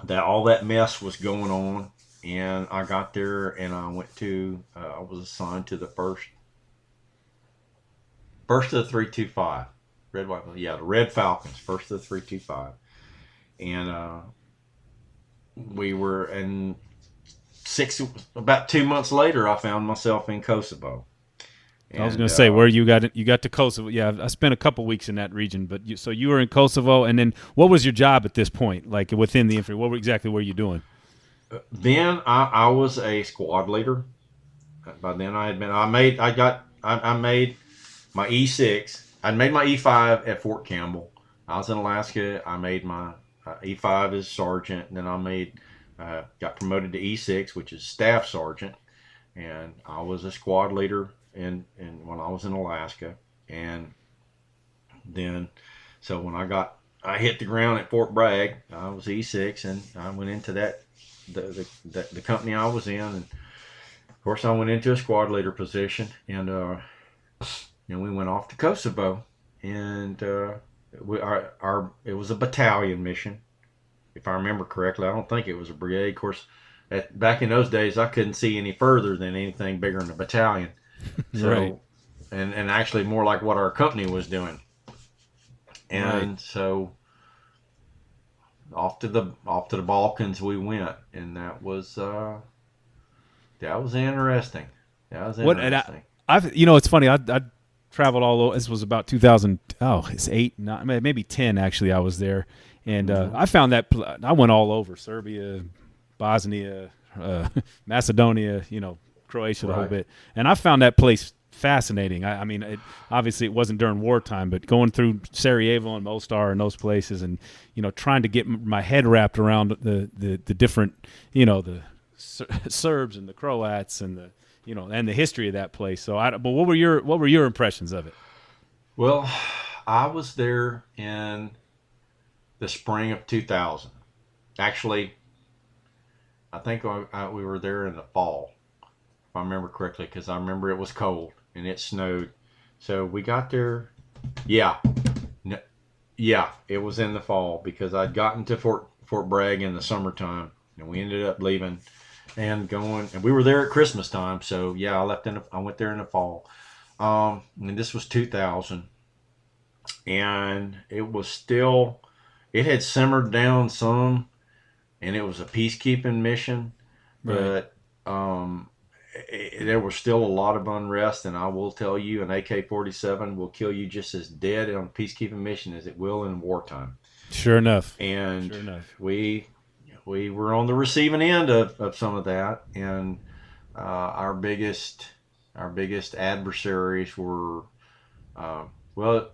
all that mess was going on, and I got there and I went to I was assigned to the first of the 325. The Red Falcons, first of the 325. And we were about 2 months later, I found myself in Kosovo. I was going to say where you got to Kosovo. Yeah, I spent a couple weeks in that region, but so you were in Kosovo, and then what was your job at this point, like within the infantry? What exactly were you doing? Then I was a squad leader. By then I made my E6. I'd made my E5 at Fort Campbell. I was in Alaska. I made my E5 as sergeant, and then I got promoted to E6, which is staff sergeant, and I was a squad leader and when I was in Alaska, and then so when I hit the ground at Fort Bragg, I was E6, and I went into the company I was in, and of course I went into a squad leader position, and we went off to Kosovo, and it was a battalion mission, if I remember correctly. I don't think it was a brigade. Of course, back in those days, I couldn't see any further than anything bigger than a battalion. So, right. and actually more like what our company was doing. And so off to the Balkans we went, and that was interesting. That was interesting. It's funny. I traveled all over. This was about 2000. Oh, it's 8, 9, maybe 10. Actually, I was there, and I found that I went all over Serbia, Bosnia, Macedonia. Croatia, the whole bit, and I found that place fascinating. I mean, obviously it wasn't during wartime, but going through Sarajevo and Mostar and those places, and trying to get my head wrapped around the different, the Serbs and the Croats and and the history of that place. So, but what were your impressions of it? Well, I was there in the spring of 2000. Actually, I think we were there in the fall, if I remember correctly, because I remember it was cold and it snowed. So we got there. Yeah, it was in the fall, because I'd gotten to Fort Bragg in the summertime, and we ended up leaving and going, and we were there at Christmas time. So yeah, I went there in the fall, and this was 2000, and it had simmered down some, and it was a peacekeeping mission, but there was still a lot of unrest, and I will tell you, an AK-47 will kill you just as dead on a peacekeeping mission as it will in wartime. Sure enough. And we were on the receiving end of some of that, and our biggest adversaries were well,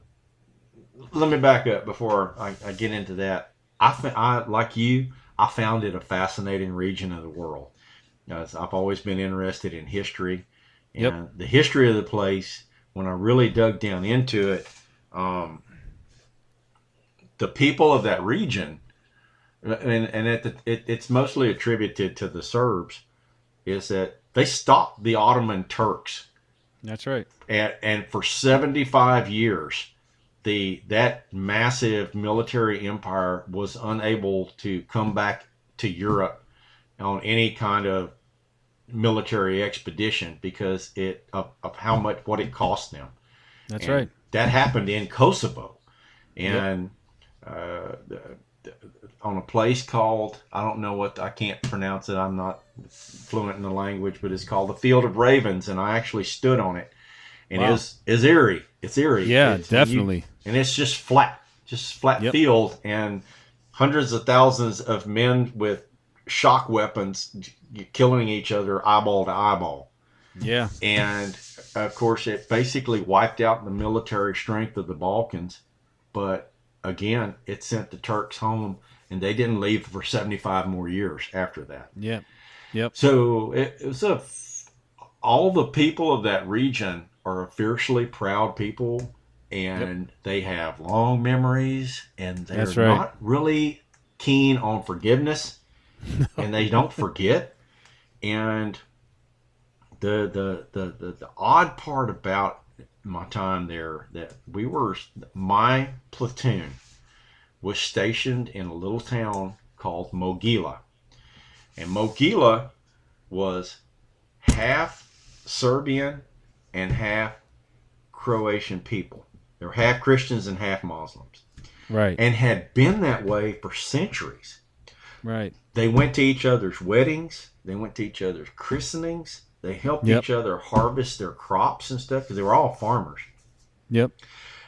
let me back up before I get into that. I like you, I found it a fascinating region of the world. I've always been interested in history, and the history of the place. When I really dug down into it, the people of that region, and it's mostly attributed to the Serbs, is that they stopped the Ottoman Turks. That's right. And for 75 years, that massive military empire was unable to come back to Europe on any kind of military expedition because of what it cost them. That's right. That happened in Kosovo, and on a place called, I don't know I can't pronounce it. I'm not fluent in the language, but it's called the Field of Ravens, and I actually stood on it, and it's eerie. It's eerie. Yeah, definitely. And it's just flat field, and hundreds of thousands of men with shock weapons killing each other eyeball to eyeball. Yeah. And of course it basically wiped out the military strength of the Balkans, but again, it sent the Turks home, and they didn't leave for 75 more years after that. Yeah. Yep. So it was all the people of that region are a fiercely proud people, and they have long memories, and they're not really keen on forgiveness. And they don't forget. And the odd part about my time there, that my platoon was stationed in a little town called Mogila. And Mogila was half Serbian and half Croatian people. They were half Christians and half Muslims. Right. And had been that way for centuries. Right. They went to each other's weddings. They went to each other's christenings. They helped each other harvest their crops and stuff, because they were all farmers. Yep.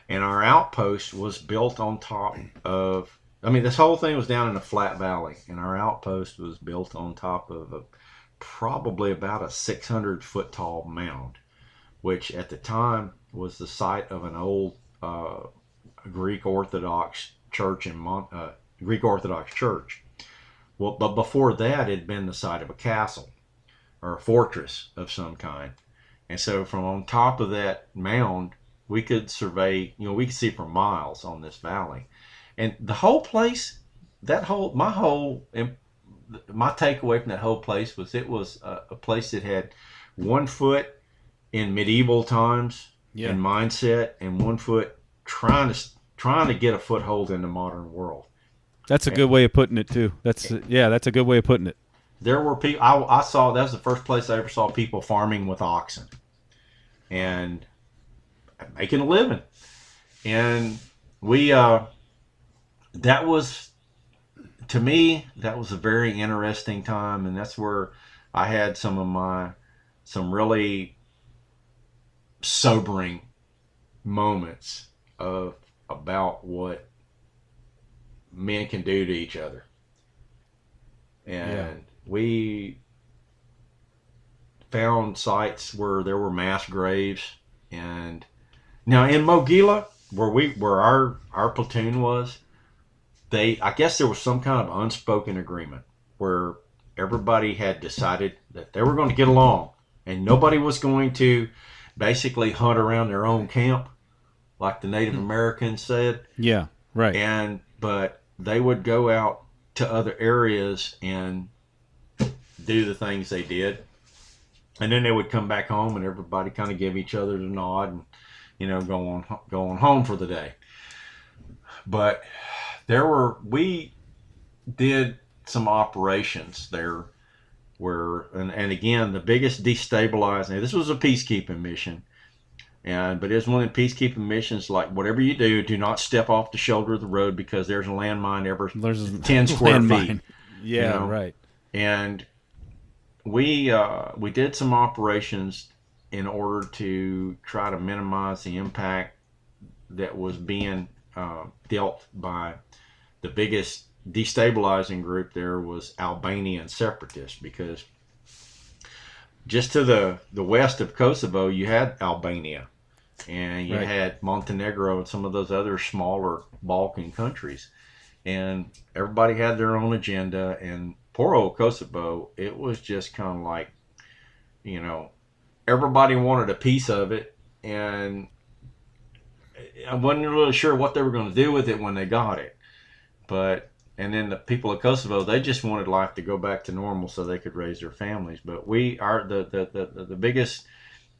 And our outpost was built on top of, this whole thing was down in a flat valley, and our outpost was built on top of probably about a 600-foot tall mound, which at the time was the site of an old Greek Orthodox church Greek Orthodox church. Well, but before that, it had been the site of a castle or a fortress of some kind. And so from on top of that mound, we could survey, we could see for miles on this valley. And the whole place, my takeaway from that whole place was it was a place that had 1 foot in medieval times and mindset, and 1 foot trying to get a foothold in the modern world. That's a good way of putting it too. That's a good way of putting it. There were people I saw. That was the first place I ever saw people farming with oxen and making a living. And that was, to me, that was a very interesting time, and that's where I had some really sobering moments about what men can do to each other. And we found sites where there were mass graves. And now in Mogila, where our platoon was, I guess there was some kind of unspoken agreement where everybody had decided that they were going to get along, and nobody was going to basically hunt around their own camp like the Native Americans said. Yeah, right. But they would go out to other areas and do the things they did. And then they would come back home, and everybody kind of give each other the nod and, go on home for the day. But we did some operations there where, and again, the biggest destabilizing, this was a peacekeeping mission. But it's one of the peacekeeping missions, like whatever you do not step off the shoulder of the road, because there's a landmine every 10 square feet. Yeah, right. And we did some operations in order to try to minimize the impact that was being dealt by the biggest destabilizing group there was Albanian separatists, because just to the west of Kosovo, you had Albania, and you had Montenegro and some of those other smaller Balkan countries. And everybody had their own agenda. And poor old Kosovo, it was just kind of like, everybody wanted a piece of it. And I wasn't really sure what they were going to do with it when they got it. And then the people of Kosovo, they just wanted life to go back to normal so they could raise their families. But the biggest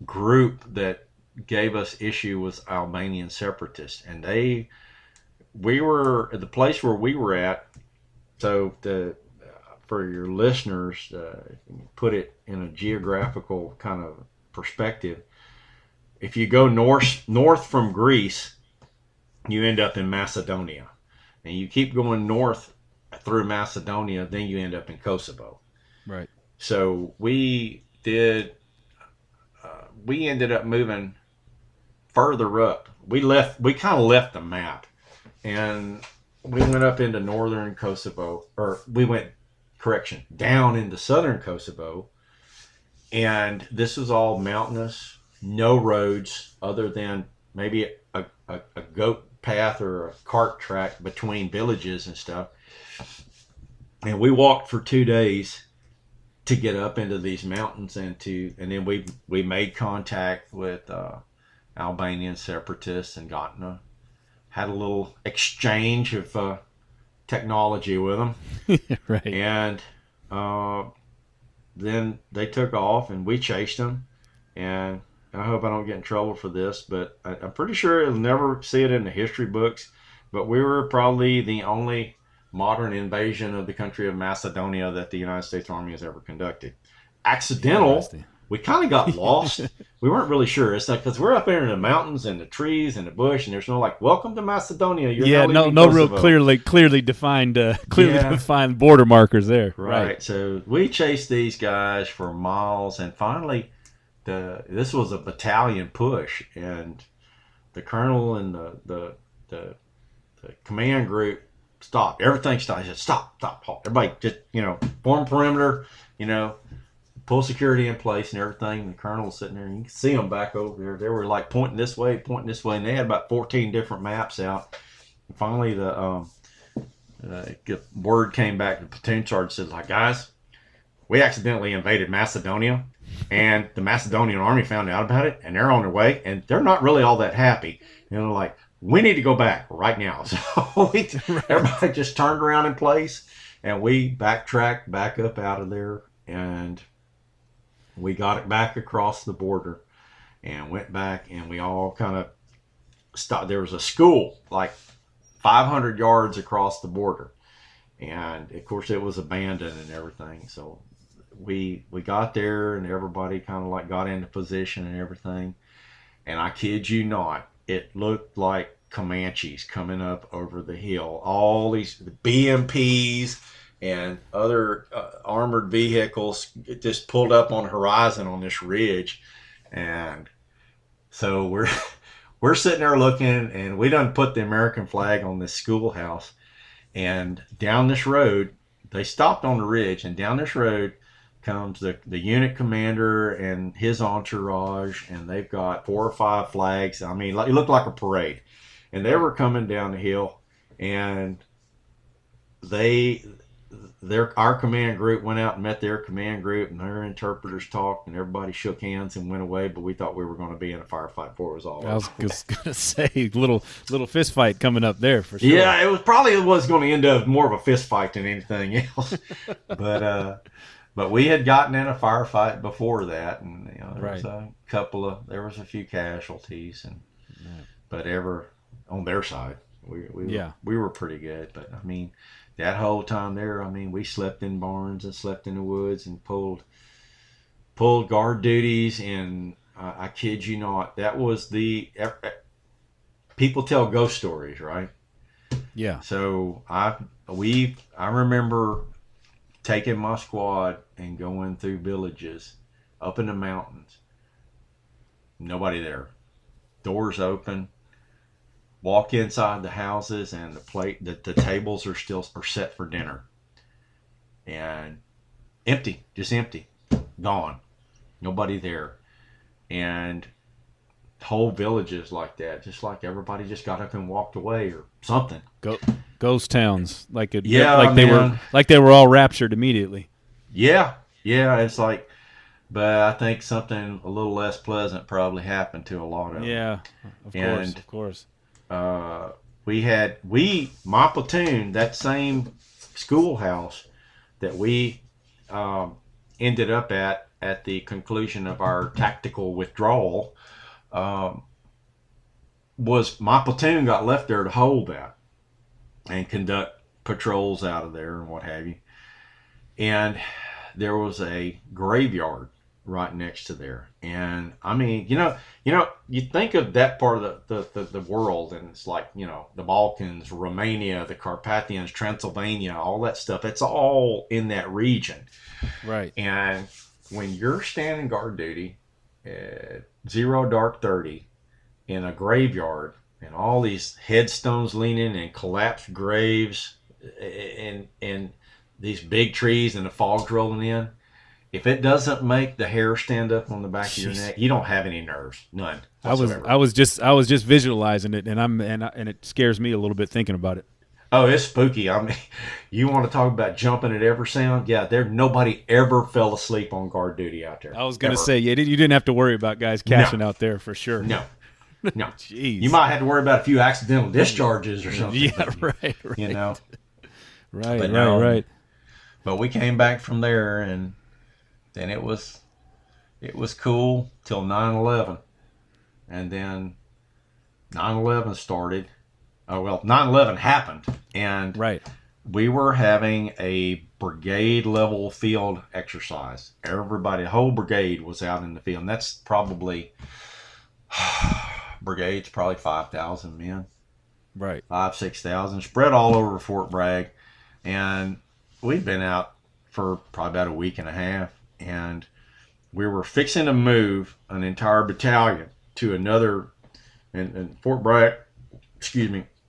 group that gave us issue was Albanian separatists, and we were at the place where we were at. So for your listeners, put it in a geographical kind of perspective. If you go north from Greece, you end up in Macedonia. And you keep going north through Macedonia, then you end up in Kosovo. Right. So we ended up moving further up. We kind of left the map, and we went up into northern Kosovo, down into southern Kosovo. And this was all mountainous, no roads other than maybe a goat path or a cart track between villages and stuff. And we walked for 2 days to get up into these mountains, and then we made contact with Albanian separatists and had a little exchange of technology with them. Right. And then they took off, and we chased them. And I hope I don't get in trouble for this, but I'm pretty sure you'll never see it in the history books, but we were probably the only modern invasion of the country of Macedonia that the United States Army has ever conducted. Accidental. We kind of got lost. We weren't really sure. It's like, because we're up there in the mountains and the trees and the bush, and there's no welcome to Macedonia. You're no real clearly defined defined border markers there. Right. So we chased these guys for miles, and finally, this was a battalion push, and the colonel and the command group stopped. Everything stopped. He said, stop, halt. Everybody just, form perimeter, pull security in place and everything. And the colonel was sitting there, and you can see them back over there. They were like pointing this way, and they had about 14 different maps out. And finally, the word came back. The platoon sergeant said, guys, we accidentally invaded Macedonia, and the Macedonian army found out about it, and they're on their way, and they're not really all that happy. Like, we need to go back right now. So everybody just turned around in place, and we backtracked back up out of there, and we got it back across the border and went back, and we all kind of stopped. There was a school like 500 yards across the border, and of course it was abandoned and everything. So we got there, and everybody kind of like got into position and everything, and I kid you not, it looked like Comanches coming up over the hill. All these BMPs and other armored vehicles just pulled up on the horizon on this ridge, and so we're sitting there looking, and we done put the American flag on this schoolhouse, and down this road, they stopped on the ridge, and down this road comes the unit commander and his entourage, and they've got 4 or 5 flags. I mean, it looked like a parade, and they were coming down the hill, and our command group went out and met their command group, and their interpreters talked, and everybody shook hands and went away. But we thought we were going to be in a firefight before it was all over. I was gonna say little fist fight coming up there for sure. Yeah, it was going to end up more of a fist fight than anything else. But we had gotten in a firefight before that, and there was a few casualties, and but on their side, we were pretty good. But I mean, that whole time there, I mean, we slept in barns and slept in the woods and pulled guard duties, and I kid you not, that was people tell ghost stories, right? Yeah. So I remember taking my squad and going through villages up in the mountains. Nobody there. Doors open. Walk inside the houses, and the tables are set for dinner, and empty, just empty, gone, nobody there, and whole villages like that, just like everybody just got up and walked away or something. Ghost towns, like they were all raptured immediately. Yeah, it's like, but I think something a little less pleasant probably happened to a lot of them. Yeah, of course. My platoon, that same schoolhouse that we ended up at the conclusion of our tactical withdrawal, was my platoon got left there to hold that and conduct patrols out of there and what have you. And there was a graveyard right next to there, and I mean, you think of that part of the world, and it's like, the Balkans, Romania, the Carpathians, Transylvania, all that stuff. It's all in that region, right? And when you're standing guard duty at 0 dark 30 in a graveyard, and all these headstones leaning and collapsed graves, and these big trees and the fog's rolling in. If it doesn't make the hair stand up on the back of your neck, you don't have any nerves, none whatsoever. I was just visualizing it, and it scares me a little bit thinking about it. Oh, it's spooky. I mean, you want to talk about jumping at every sound? Yeah, nobody ever fell asleep on guard duty out there. I was going to say, you didn't have to worry about guys cashing out there for sure. No. Jeez. You might have to worry about a few accidental discharges or something. Yeah, right. Right. But we came back from there, and then it was cool till 9/11, and then 9/11 started. Oh well, 9/11 happened, and we were having a brigade level field exercise. Everybody, the whole brigade was out in the field, and that's probably brigade's probably 5,000 men, right? 6,000 spread all over Fort Bragg, and we'd been out for probably about a week and a half. And we were fixing to move an entire battalion to another, and Fort Bragg,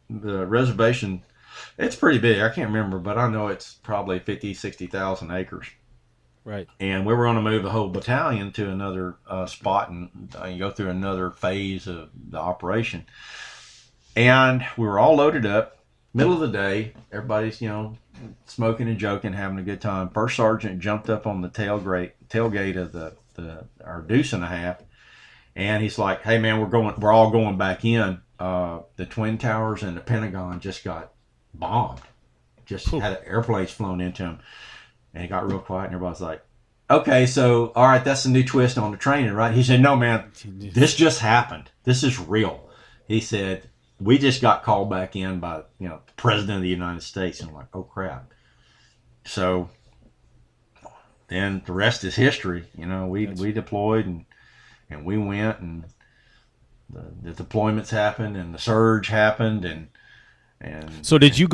the reservation, it's pretty big. I can't remember, but I know it's probably 50, 60,000 acres. Right. And we were going to move the whole battalion to another spot and go through another phase of the operation. And we were all loaded up, middle of the day. Everybody's, smoking and joking, having a good time. First sergeant jumped up on the tailgate of our deuce and a half, and he's like, "Hey man, we're all going back in. The Twin Towers and the Pentagon just got bombed. Just had airplanes flown into them." And he got real quiet, and everybody's like, "Okay, so all right, that's a new twist on the training, right?" He said, "No, man, this just happened. This is real." He said, "We just got called back in by the President of the United States." And I'm like, "Oh crap!" So then the rest is history. We deployed and we went, and the deployments happened, and the surge happened, and so did you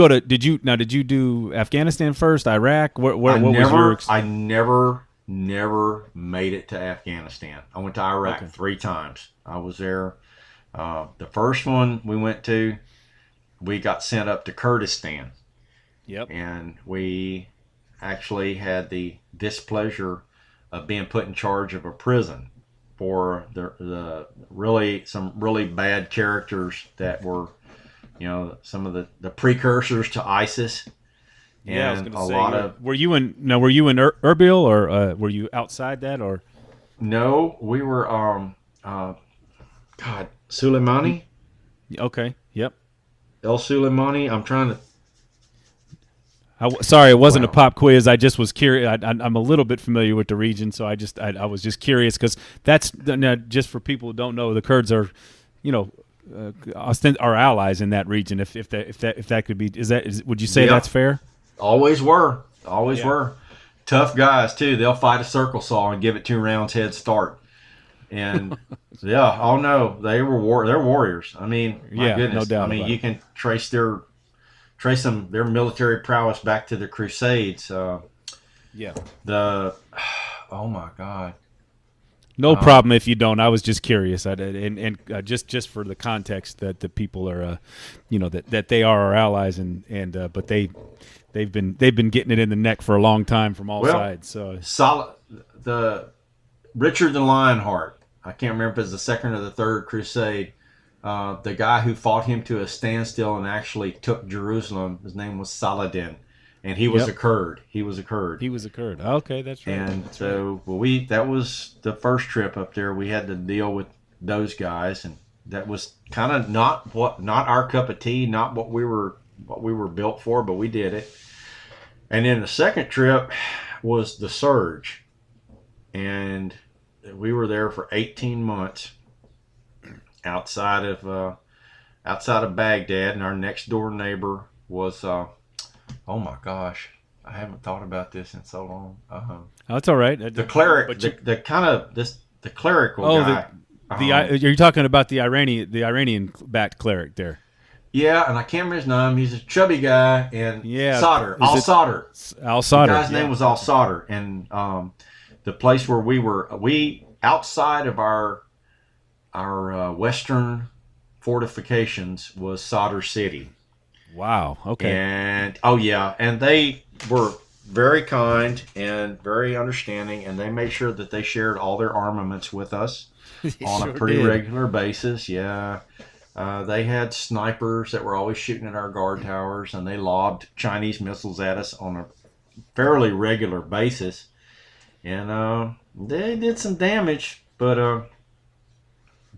do Afghanistan first, Iraq? What was your? I never made it to Afghanistan. I went to Iraq 3 times. I was there. The first one we went to, we got sent up to Kurdistan. Yep. And we actually had the displeasure of being put in charge of a prison for some really bad characters that were, some of the precursors to ISIS. Yeah, and I was going to say. Were you in Erbil, or were you outside that, or? No, we were. Soleimani. Okay. Yep. El Soleimani. I'm trying to. Sorry, it wasn't a pop quiz. I just was curious. I'm a little bit familiar with the region, so I was just curious, because that's just for people who don't know, the Kurds are, are allies in that region. If that could be, would you say that's fair? Always were. Tough guys too. They'll fight a circle saw and give it 2 rounds head start. And oh no, they're warriors. I mean, my goodness. No doubt. I mean, you can trace their military prowess back to the Crusades. Oh my God. No problem if you don't. I was just curious, and just for the context that the people are, that they are our allies, but they've been getting it in the neck for a long time from all sides. So the Richard the Lionheart. I can't remember if it's the second or the third crusade. The guy who fought him to a standstill and actually took Jerusalem, his name was Saladin, and he was a Kurd. He was a Kurd. Okay, that's right. And that's so that was the first trip up there. We had to deal with those guys, and that was kind of not our cup of tea, not what we were built for, but we did it. And then the second trip was the surge, and we were there for 18 months. Outside of Baghdad, and our next door neighbor was oh my gosh, I haven't thought about this in so long. That's all right. The cleric, the clerical guy. You're talking about the Iranian backed cleric there. Yeah, and I can't remember his name. He's a chubby guy, and Sadr. Al-Sadr. Al-Sadr. The guy's name was Al-Sadr, and the place where we outside of our western fortifications was Sadr City. Wow. Okay. And and they were very kind and very understanding, and they made sure that they shared all their armaments with us on a pretty regular basis. Yeah. They had snipers that were always shooting at our guard towers, and they lobbed Chinese missiles at us on a fairly regular basis. And they did some damage, but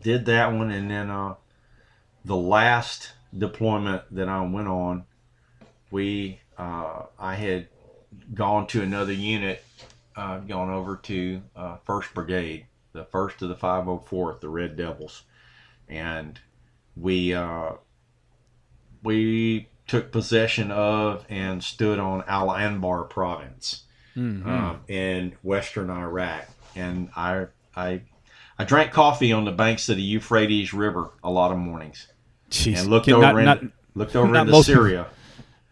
did that one. And then the last deployment that I went on, I had gone to another unit, gone over to 1st Brigade, the 1st of the 504th, the Red Devils, and we took possession of and stood on Al Anbar province in western Iraq, and I drank coffee on the banks of the Euphrates River a lot of mornings. Jeez. And looked over into Syria.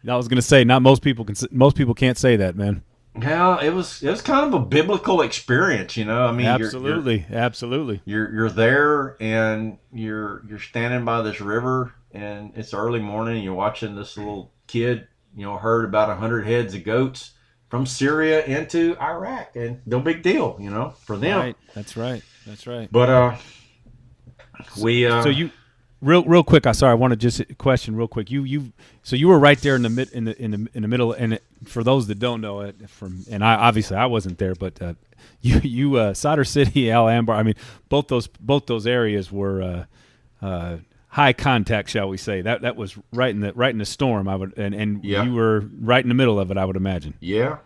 I was going to say, not most people can. Most people can't say that, man. Yeah, it was kind of a biblical experience, I mean, absolutely. You're there, and you're standing by this river, and it's early morning, and you're watching this little kid, herd about 100 heads of goats from Syria into Iraq, and no big deal, for them. Right. That's right. But Real quick. I want to just question real quick. So you were right there in the middle. And for those that don't know it, I wasn't there, but you Solder City, Al Anbar. I mean, both those areas were high contact, shall we say? That was right in the storm. You were right in the middle of it, I would imagine. Yeah.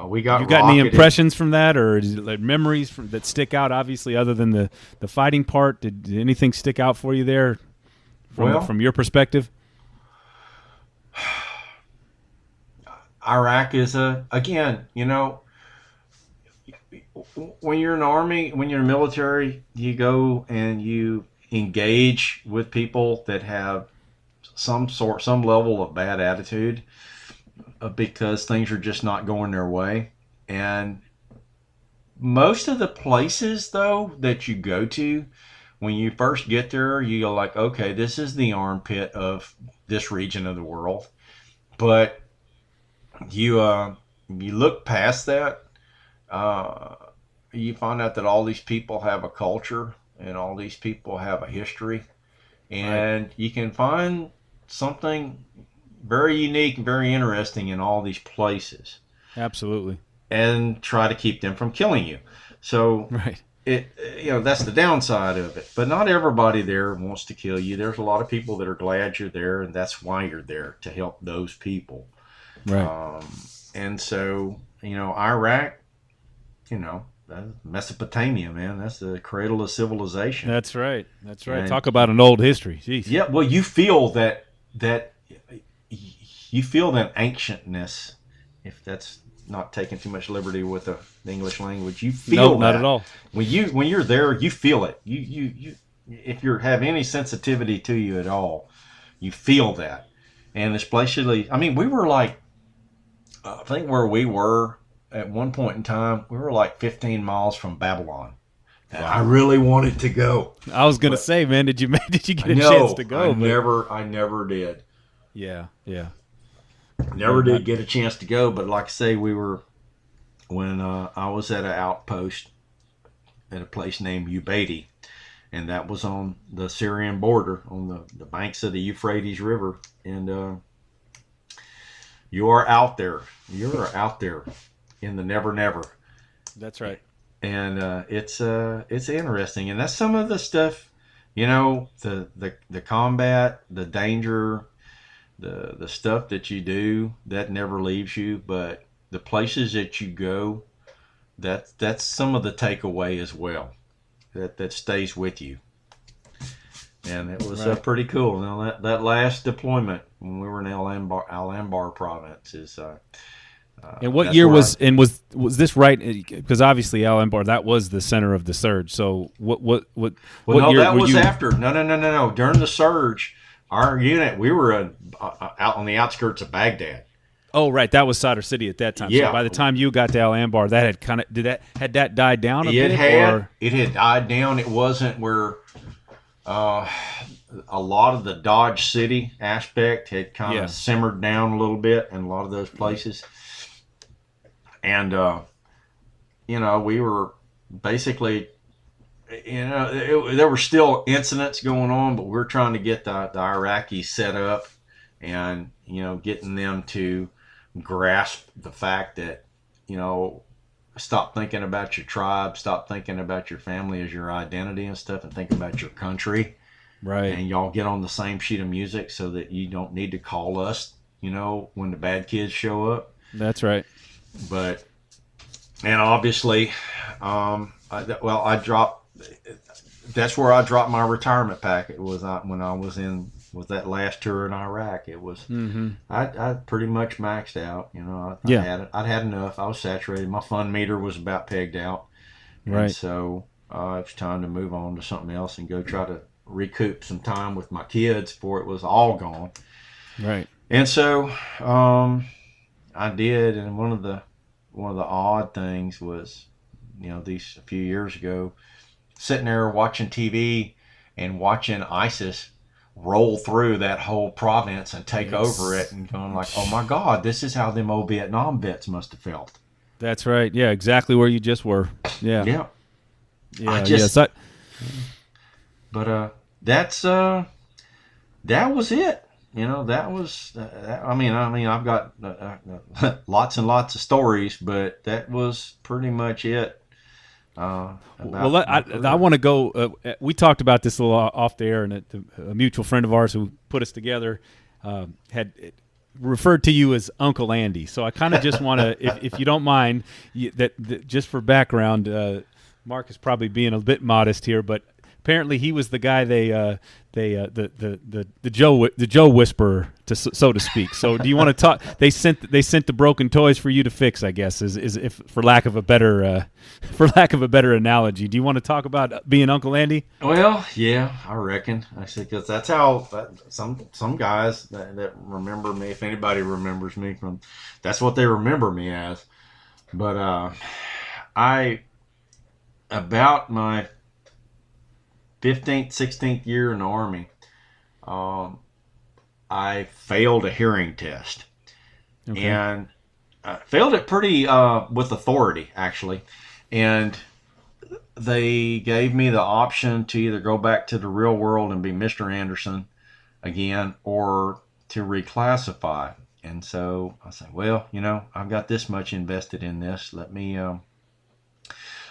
We got. You got any impressions from that, or like memories that stick out? Obviously, other than the fighting part, did anything stick out for you there from your perspective? Iraq is again, when you're in the Army, when you're in the military, you go and you engage with people that have some level of bad attitude. Because things are just not going their way. And most of the places, though, that you go to, when you first get there, you go like, okay, this is the armpit of this region of the world. But you look past that, you find out that all these people have a culture and all these people have a history. And you can find something very unique and very interesting in all these places. Absolutely. And try to keep them from killing you. So right. That's the downside of it. But not everybody there wants to kill you. There's a lot of people that are glad you're there, and that's why you're there, to help those people. Right. And so, Iraq, Mesopotamia, man, that's the cradle of civilization. That's right. And talk about an old history. Jeez. Yeah, well, you feel that you feel that ancientness, if that's not taking too much liberty with the English language. You feel not at all. When you're there, you feel it. You if you have any sensitivity to you at all, you feel that. And especially, I mean, we were like, I think where we were at one point in time, we were like 15 miles from Babylon. And I really wanted to go. I was gonna say, man, did you get a chance to go? I never did. Yeah. Never did get a chance to go, but like I say, when I was at an outpost at a place named Ubaidi, and that was on the Syrian border, on the banks of the Euphrates River, and you are out there. You're out there in the never never. That's right. And it's interesting, and that's some of the stuff, the combat, the danger, the stuff that you do that never leaves you, but the places that you go, that's some of the takeaway as well, that stays with you. And it was pretty cool. Now that last deployment when we were in Al Anbar province is. And what year was this right? Because obviously Al Anbar, that was the center of the surge. So what year that was after. No. During the surge, our unit, we were out on the outskirts of Baghdad. Oh, right. That was Solder City at that time. Yeah. So by the time you got to Al Anbar, that had had that died down a bit? It had died down. It wasn't where a lot of the Dodge City aspect had kind of simmered down a little bit in a lot of those places. And, we were basically, there were still incidents going on, but we're trying to get the Iraqis set up and, getting them to grasp the fact that, stop thinking about your tribe, stop thinking about your family as your identity and stuff, and think about your country. Right. And y'all get on the same sheet of music so that you don't need to call us, when the bad kids show up. That's right. But, and obviously, I dropped, that's where I dropped my retirement packet, was when I was with that last tour in Iraq. It was, I pretty much maxed out, I'd had enough. I was saturated. My fun meter was about pegged out. Right. And so it was time to move on to something else and go try to recoup some time with my kids before it was all gone. Right. And so, I did, and one of the odd things was, these a few years ago, sitting there watching TV and watching ISIS roll through that whole province and take over it, and going like, oh my God, this is how them old Vietnam vets must have felt. That's right. Yeah, exactly where you just were. Yeah. Yeah. Yeah. But that's that was it. That was. I mean, I've got lots and lots of stories, but that was pretty much it. Well, I want to go. We talked about this a little off the air, and a mutual friend of ours who put us together had referred to you as Uncle Andy. So I kind of just want to, if you don't mind, that just for background, Mark is probably being a bit modest here, but apparently he was the guy the Joe Whisperer, so to speak. So do you want to talk? They sent the broken toys for you to fix, I guess, is if for lack of a better analogy. Do you want to talk about being Uncle Andy? Well, yeah, I reckon. Actually, because that's how some guys that remember me, if anybody remembers me from, that's what they remember me as. But about my 15th, 16th year in the Army, I failed a hearing test. Okay. And I failed it pretty with authority, actually. And they gave me the option to either go back to the real world and be Mr. Anderson again, or to reclassify. And so I said, well, I've got this much invested in this. Let me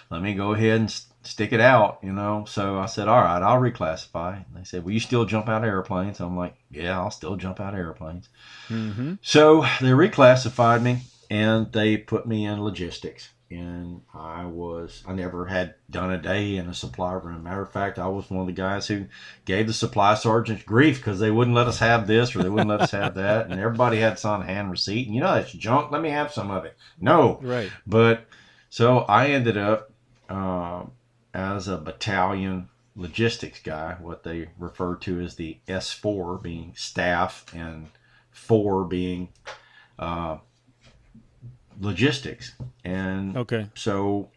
go ahead and stick it out, So I said, all right, I'll reclassify. And they said, will you still jump out of airplanes? I'm like, yeah, I'll still jump out of airplanes. Mm-hmm. So they reclassified me, and they put me in logistics. And I never had done a day in a supply room. Matter of fact, I was one of the guys who gave the supply sergeants grief because they wouldn't let us have this or they wouldn't let us have that. And everybody had some hand receipt. And that's junk. Let me have some of it. No. Right. But so I ended up as a battalion logistics guy, what they refer to as the S4 being staff and 4 being logistics. And okay. So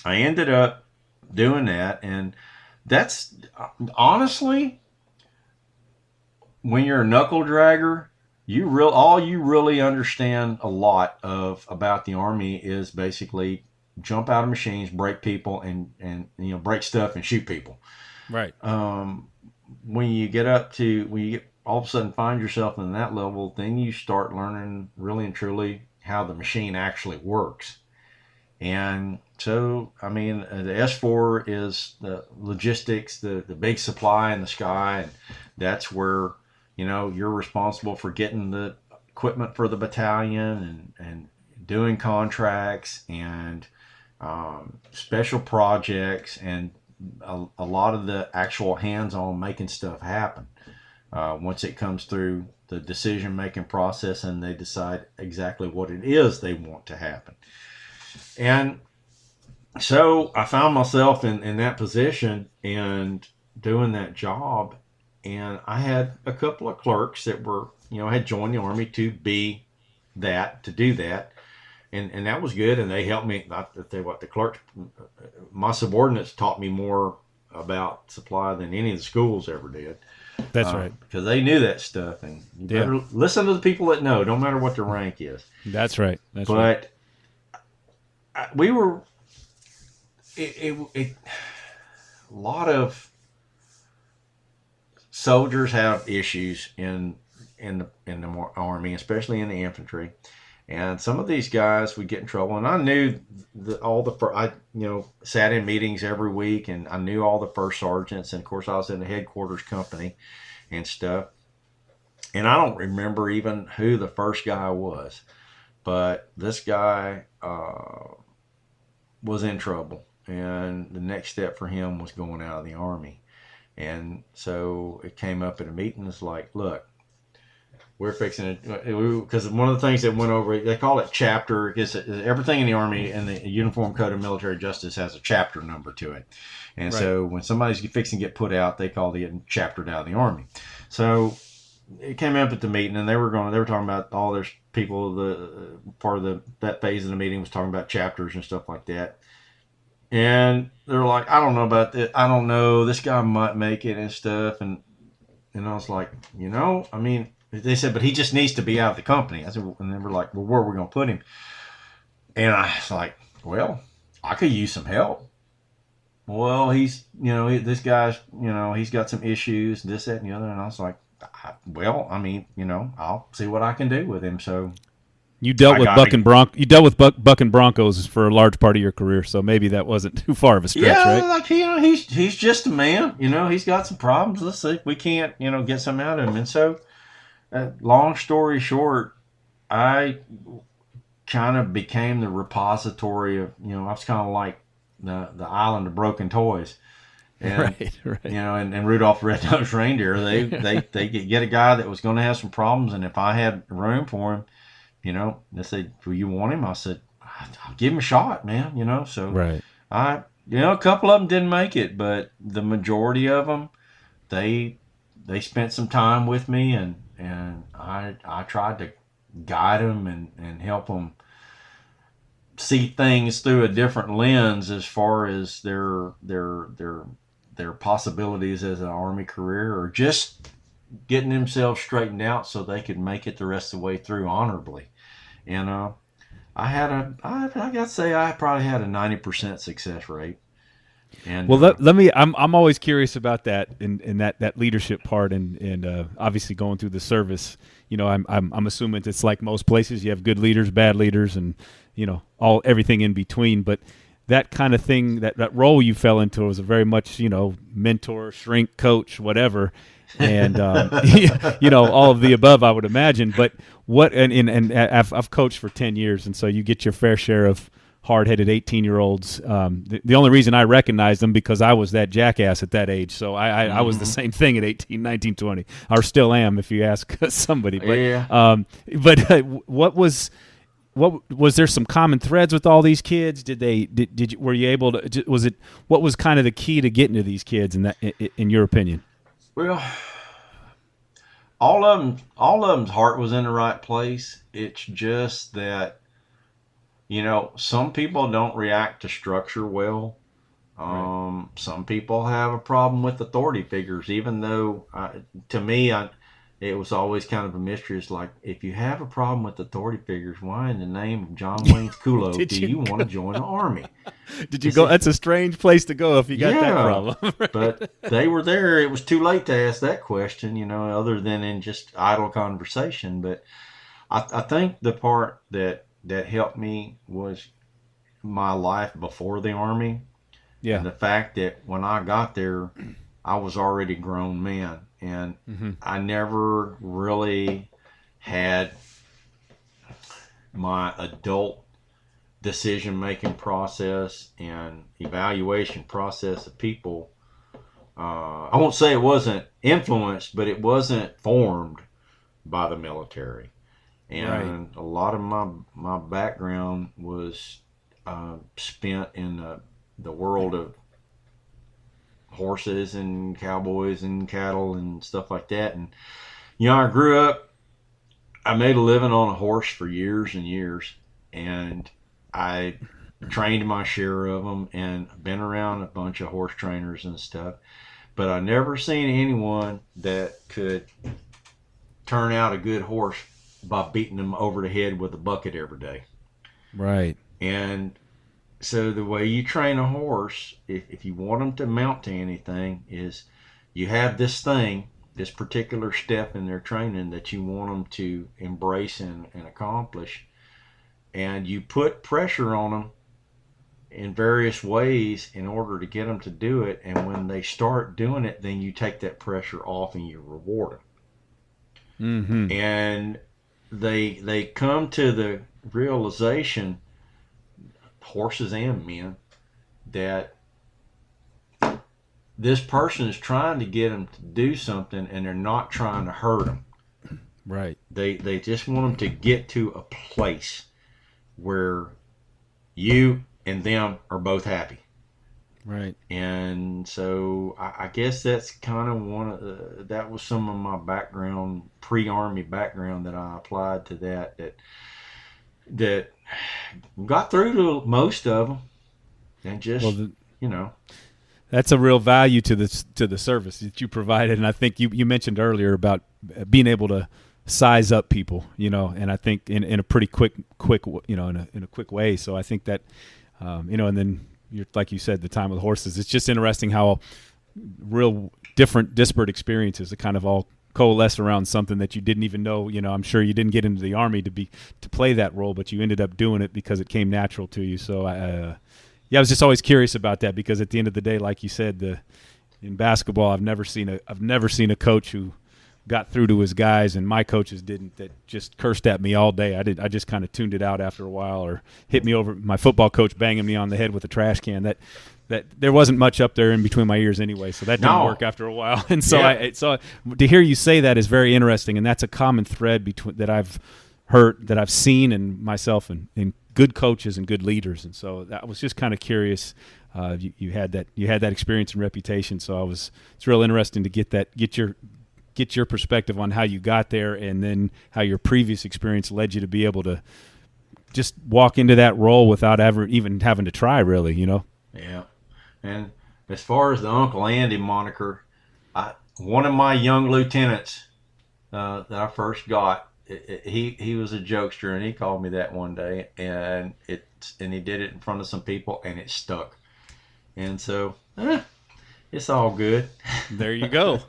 I ended up doing that, and that's honestly, when you're a knuckle dragger, all you really understand a lot about the Army is basically jump out of machines, break people, and break stuff and shoot people. Right. When you get all of a sudden find yourself in that level, then you start learning really and truly how the machine actually works. And so, the S4 is the logistics, the big supply in the sky, and that's where, you're responsible for getting the equipment for the battalion and doing contracts and special projects and a lot of the actual hands-on making stuff happen. Once it comes through the decision-making process and they decide exactly what it is they want to happen. And so I found myself in that position and doing that job. And I had a couple of clerks that were, had joined the Army to do that. And that was good. And they helped me. Not to say what the clerks, my subordinates taught me more about supply than any of the schools ever did. That's right. Because they knew that stuff. And you better listen to the people that know, no matter what their rank is. That's right. But we were, a lot of soldiers have issues in the Army, especially in the infantry. And some of these guys would get in trouble. And I knew I sat in meetings every week, and I knew all the first sergeants. And of course, I was in the headquarters company and stuff. And I don't remember even who the first guy was, but this guy was in trouble. And the next step for him was going out of the Army. And so it came up at a meeting. It's like, look, we're fixing it, because one of the things that went over, they call it chapter, because everything in the Army and the Uniform Code of Military Justice has a chapter number to it. And so when somebody's fixing to get put out, they call it chaptered out of the Army. So it came up at the meeting, and they were talking about all their people, that phase of the meeting was talking about chapters and stuff like that. And they're like, I don't know about this. I don't know. This guy might make it and stuff. And I was like, they said, but he just needs to be out of the company. I said, and they were like, well, where are we going to put him? And I was like, well, I could use some help. well, this guy's, he's got some issues, this, that, and the other. And I was like, well, I mean, I'll see what I can do with him. So you dealt with Buck and Broncos for a large part of your career, so maybe that wasn't too far of a stretch, right? Like he's just a man. He's got some problems. Let's see if we can't, get some out of him. And so, long story short, I kind of became the repository of, I was kind of like the island of broken toys. And, right. And Rudolph the Red-Nosed Reindeer, they get a guy that was going to have some problems, and if I had room for him, they said, "Well, you want him?" I said, "I'll give him a shot, man." So right. a couple of them didn't make it, but the majority of them, they spent some time with me, and I tried to guide them and help them see things through a different lens as far as their possibilities as an Army career, or just getting themselves straightened out so they could make it the rest of the way through honorably. And I gotta say, I probably had a 90% success rate. And well, I'm always curious about that and that leadership part, and obviously going through the service. I'm assuming it's like most places, you have good leaders, bad leaders, and everything in between. But that kind of thing, that role you fell into was a very much mentor, shrink, coach, whatever, and all of the above, I would imagine. But what and I've coached for 10 years, and so you get your fair share of hard-headed 18-year-olds. The only reason I recognize them because I was that jackass at that age. So I was the same thing at 18, 19, 20, or still am if you ask somebody. But, yeah. What was there some common threads with all these kids? Were you able to? What was kind of the key to getting to these kids in your opinion? Well, all of them's heart was in the right place. It's just that, some people don't react to structure well. Right. Some people have a problem with authority figures, even though, to me, it was always kind of a mystery. It's like, if you have a problem with authority figures, why in the name of John Wayne's Kulo do you want to join the Army? Did you go? That's a strange place to go if you got that problem. Right? But they were there. It was too late to ask that question, other than in just idle conversation. But I think the part that helped me was my life before the Army. Yeah. And the fact that when I got there, I was already a grown man. And I never really had my adult decision-making process and evaluation process of people. I won't say it wasn't influenced, but it wasn't formed by the military. And a lot of my background was spent in the world of horses and cowboys and cattle and stuff like that. And I grew up, I made a living on a horse for years and years, and I trained my share of them and been around a bunch of horse trainers and stuff, but I never seen anyone that could turn out a good horse by beating them over the head with a bucket every day. Right. And so the way you train a horse, if you want them to mount to anything, is you have this particular step in their training that you want them to embrace and accomplish. And you put pressure on them in various ways in order to get them to do it. And when they start doing it, then you take that pressure off and you reward them. Mm-hmm. And they come to the realization, horses and men, that this person is trying to get them to do something and they're not trying to hurt them. Right. They just want them to get to a place where you and them are both happy. Right. And so I guess that's kind of that was some of my background, pre-Army background, that I applied to that got through to most of them, and just that's a real value to the service that you provided. And I think you mentioned earlier about being able to size up people, and I think in a pretty quick in a quick way. So I think that and then like you said, the time with horses. It's just interesting how real different, disparate experiences that kind of all coalesce around something that you didn't even know. I'm sure you didn't get into the Army to play that role, but you ended up doing it because it came natural to you. So I was just always curious about that, because at the end of the day, like you said, in basketball, I've never seen a coach who got through to his guys, and my coaches didn't, that just cursed at me all day. I just kind of tuned it out after a while, or hit me over, my football coach banging me on the head with a trash can. That there wasn't much up there in between my ears anyway, so that didn't work after a while. And so so to hear you say that is very interesting, and that's a common thread that I've heard, that I've seen in myself and good coaches and good leaders. And so I was just kind of curious. You had that experience and reputation, so it's real interesting to get your perspective on how you got there, and then how your previous experience led you to be able to just walk into that role without ever even having to try, really. Yeah. And as far as the Uncle Andy moniker, one of my young lieutenants that I first got, he was a jokester, and he called me that one day, and he did it in front of some people, and it stuck. And so it's all good. There you go.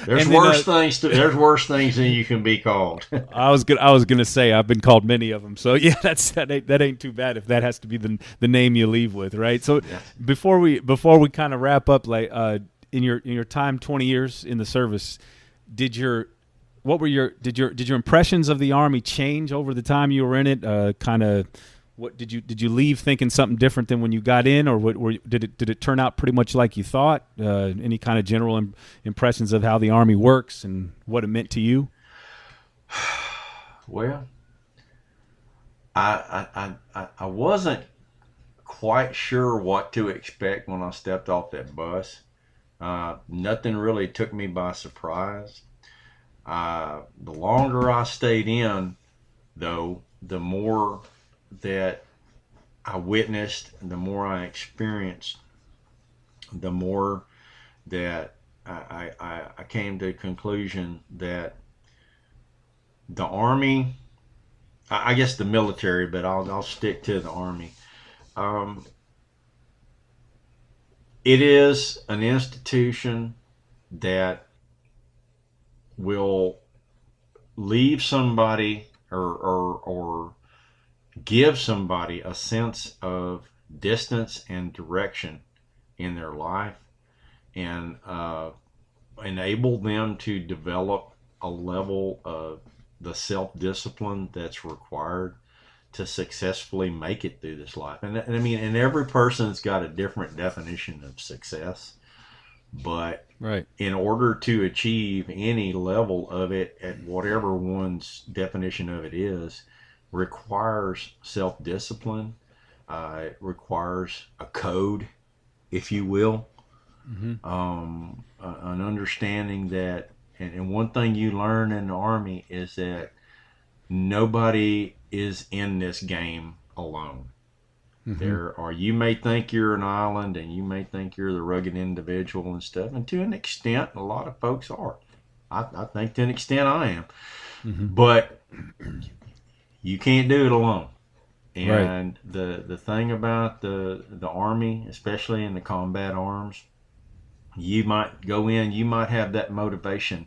There's worse things than you can be called. I was gonna say, I've been called many of them. So yeah, that ain't too bad if that has to be the name you leave with, right? So yeah. Before we kind of wrap up, like in your time, 20 years in the service, did your impressions of the Army change over the time you were in it? What did you leave thinking something different than when you got in, or did it turn out pretty much like you thought? Any kind of general impressions of how the Army works and what it meant to you? Well, I wasn't quite sure what to expect when I stepped off that bus. Nothing really took me by surprise. The longer I stayed in, though, the more that I witnessed, the more I experienced, the more that I came to the conclusion that the Army, I guess the military, but I'll stick to the Army. It is an institution that will leave somebody or give somebody a sense of distance and direction in their life, and enable them to develop a level of the self-discipline that's required to successfully make it through this life. And I mean, and every person's got a different definition of success, but right, in order to achieve any level of it at whatever one's definition of it is, requires self-discipline. It requires a code, if you will. Mm-hmm. An understanding that, and one thing you learn in the Army is that nobody is in this game alone. Mm-hmm. You may think you're an island, and you may think you're the rugged individual and stuff, and to an extent, a lot of folks are. I think to an extent I am. Mm-hmm. But you can't do it alone. And right. the thing about the Army, especially in the combat arms, you might go in, you might have that motivation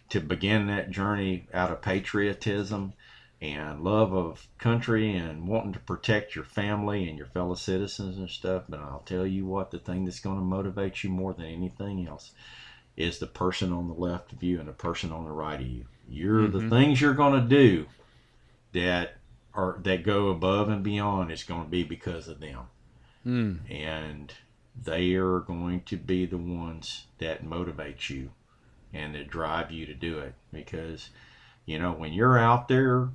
to begin that journey out of patriotism and love of country and wanting to protect your family and your fellow citizens and stuff. But I'll tell you what, the thing that's going to motivate you more than anything else is the person on the left of you and the person on the right of you. The things you're going to do that go above and beyond is going to be because of them. And they are going to be the ones that motivate you and that drive you to do it. Because, when you're out there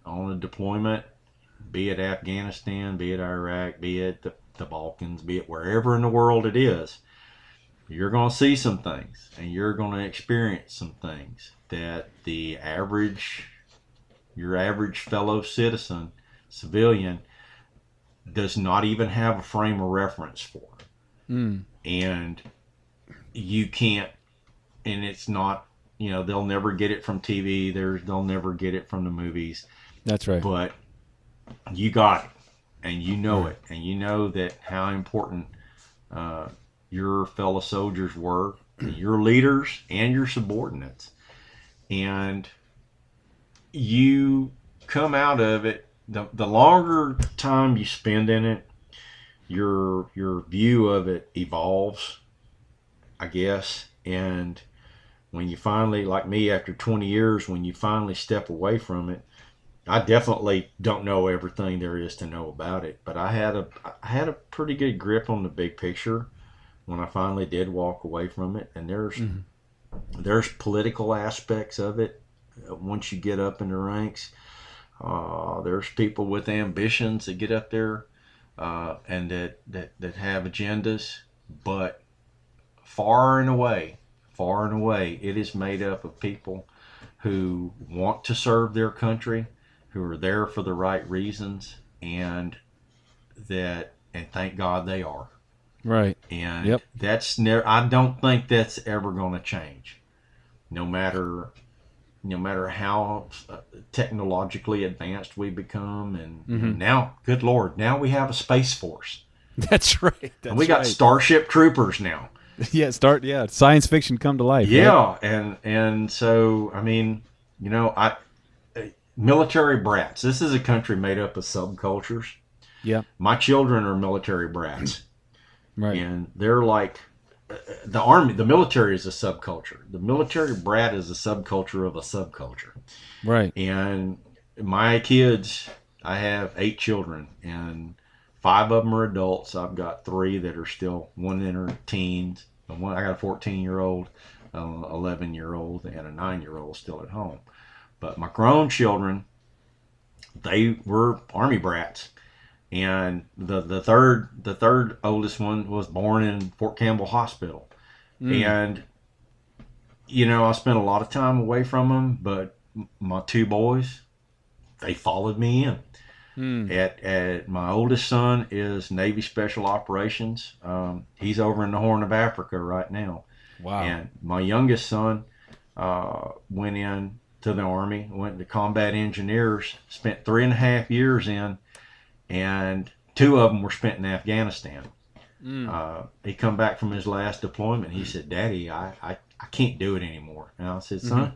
on a deployment, be it Afghanistan, be it Iraq, be it the Balkans, be it wherever in the world it is, you're going to see some things and you're going to experience some things that your average fellow civilian does not even have a frame of reference for. And you can't, and it's not, they'll never get it from TV. They'll never get it from the movies. That's right. But you got it. and you know it, and you know that how important your fellow soldiers were, your leaders and your subordinates, and you come out of it. The longer time you spend in it, your view of it evolves, I guess. And when you finally, like me, after 20 years, when you finally step away from it, I definitely don't know everything there is to know about it, but I had a pretty good grip on the big picture when I finally did walk away from it. And there's political aspects of it. Once you get up in the ranks, there's people with ambitions that get up there and that have agendas, but far and away, it is made up of people who want to serve their country, who are there for the right reasons, and thank God they are. Right. And that's I don't think that's ever going to change, no matter how technologically advanced we become. And now, good Lord, now we have a Space Force. That's right. And we got Starship Troopers now. Science fiction come to life. Yeah, right? and so, I mean, military brats. This is a country made up of subcultures. Yeah. My children are military brats. Right. And they're like, the army, the military is a subculture. The military brat is a subculture of a subculture. Right. And my kids, I have 8 children, and 5 of them are adults. I've got 3 that are still, one in her teens. I got a 14-year-old, 11-year-old, and a 9-year-old still at home. But my grown children, they were army brats. And the third oldest one was born in Fort Campbell Hospital. And I spent a lot of time away from them, but my 2 boys, they followed me in. At my oldest son is Navy Special Operations. He's over in the Horn of Africa right now. Wow. And my youngest son went in to the Army, went to combat engineers, spent 3.5 years in, and 2 of them were spent in Afghanistan. He come back from his last deployment. He said, "Daddy, I can't do it anymore." And I said, "Son,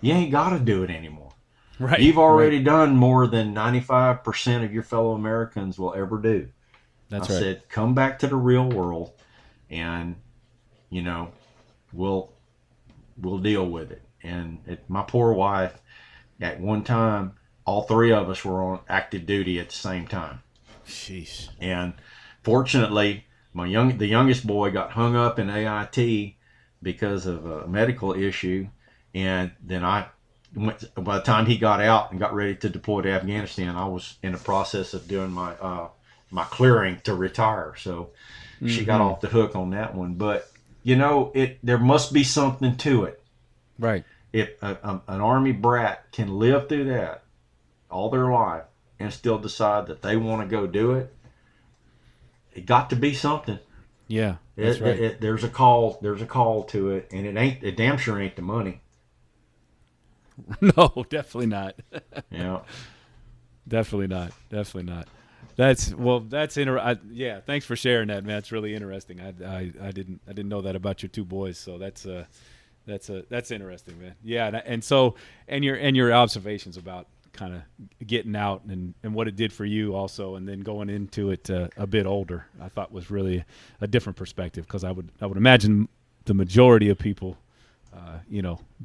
you ain't got to do it anymore. Right. You've already done more than 95% of your fellow Americans will ever do." That's I right. said, "Come back to the real world, and we'll deal with it." And my poor wife, at one time, all 3 of us were on active duty at the same time. Sheesh. And fortunately, the youngest boy got hung up in AIT because of a medical issue, and then by the time he got out and got ready to deploy to Afghanistan, I was in the process of doing my clearing to retire. So she got off the hook on that one. But there must be something to it. Right. If an Army brat can live through that all their life and still decide that they want to go do it, it got to be something. Yeah, that's right. There's a call to it, and it damn sure ain't the money. No, definitely not. Yeah. Definitely not. That's yeah, thanks for sharing that, man. It's really interesting. I didn't know that about your 2 boys, so that's interesting, man. Yeah, and your observations about kind of getting out and what it did for you also, and then going into it a bit older, I thought was really a different perspective, because I would imagine the majority of people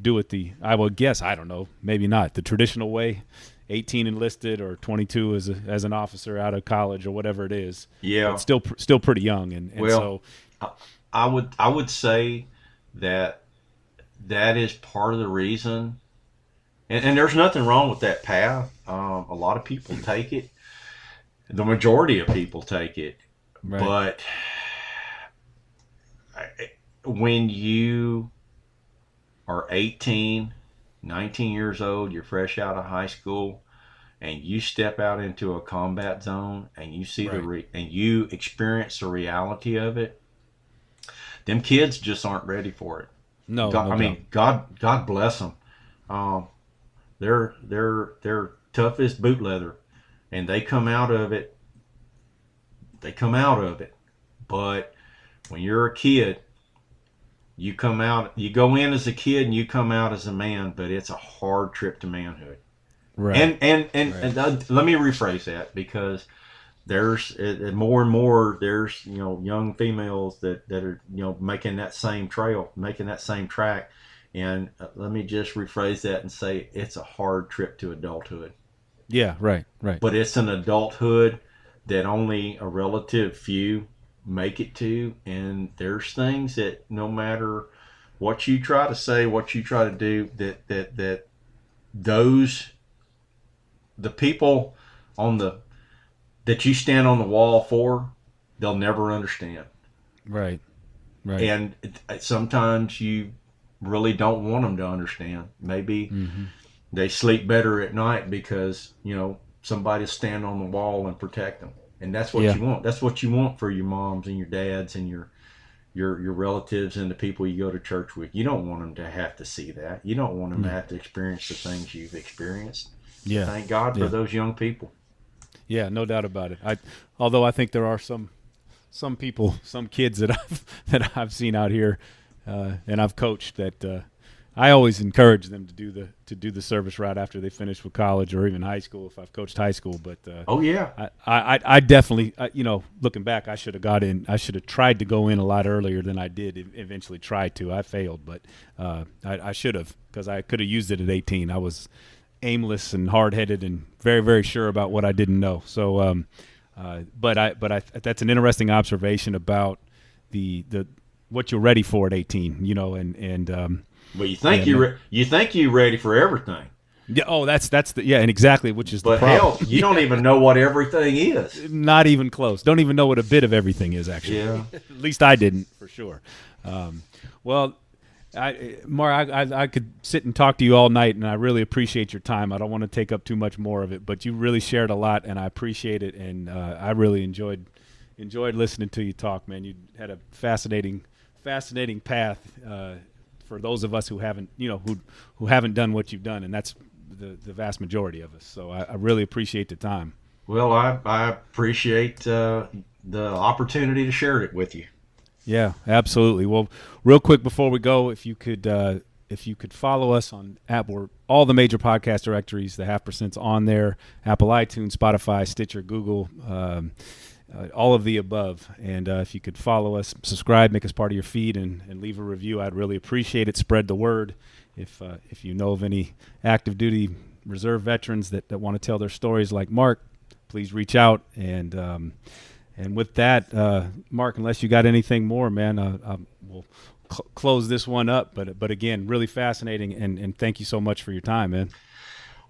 do it I would guess, I don't know, maybe not the traditional way, 18 enlisted or 22 as an officer out of college or whatever it is. Yeah. But still pretty young, and well, so I would say that is part of the reason. And there's nothing wrong with that path. A lot of people take it. The majority of people take it. Right. But when you are 18, 19 years old, you're fresh out of high school, and you step out into a combat zone and you see and you experience the reality of it, them kids just aren't ready for it. No, God bless them. They're tough as boot leather, and they come out of it They come out of it. But when you're a kid, you go in as a kid and you come out as a man, but it's a hard trip to manhood. Right. And let me rephrase that, because there's more and more, there's, young females that are, making that same trail, making that same track. And let me just rephrase that and say it's a hard trip to adulthood. Yeah, right. But it's an adulthood that only a relative few make it to. And there's things that no matter what you try to say, what you try to do, that the people that you stand on the wall for, they'll never understand. Right. And sometimes you really don't want them to understand. Maybe they sleep better at night because, somebody stand on the wall and protect them. And that's what you want. That's what you want for your moms and your dads and your relatives and the people you go to church with. You don't want them to have to see that. You don't want them to have to experience the things you've experienced. Yeah. Thank God for those young people. Yeah, no doubt about it. Although I think there are some people, some kids that I've seen out here, and I've coached, that I always encourage them to do the service right after they finish with college or even high school, if I've coached high school. But I definitely, looking back, I should have got in. I should have tried to go in a lot earlier than I did. Eventually tried to. I failed, but I should have, because I could have used it at 18. I was aimless and hard-headed and very, very sure about what I didn't know. So, but that's an interesting observation about the what you're ready for at 18. Well, you think you're ready for everything. Yeah. Oh, that's and exactly, which is the problem. But hell, you don't even know what everything is. Not even close. Don't even know what a bit of everything is, actually. Yeah. At least I didn't, for sure. Well, Mark, I could sit and talk to you all night, and I really appreciate your time. I don't want to take up too much more of it, but you really shared a lot, and I appreciate it, and I really enjoyed listening to you talk, man. You had a fascinating path for those of us who haven't, who haven't done what you've done, and that's the vast majority of us. So I really appreciate the time. Well, I appreciate the opportunity to share it with you. Yeah, absolutely. Well, real quick before we go, if you could follow us on Apple, all the major podcast directories, the 0.5%'s on there: Apple, iTunes, Spotify, Stitcher, Google, all of the above. And if you could follow us, subscribe, make us part of your feed, and leave a review, I'd really appreciate it. Spread the word. If you know of any active duty reserve veterans that want to tell their stories like Mark, please reach out. And with that, Mark, unless you got anything more, man, we'll close this one up. But again, really fascinating, and thank you so much for your time, man.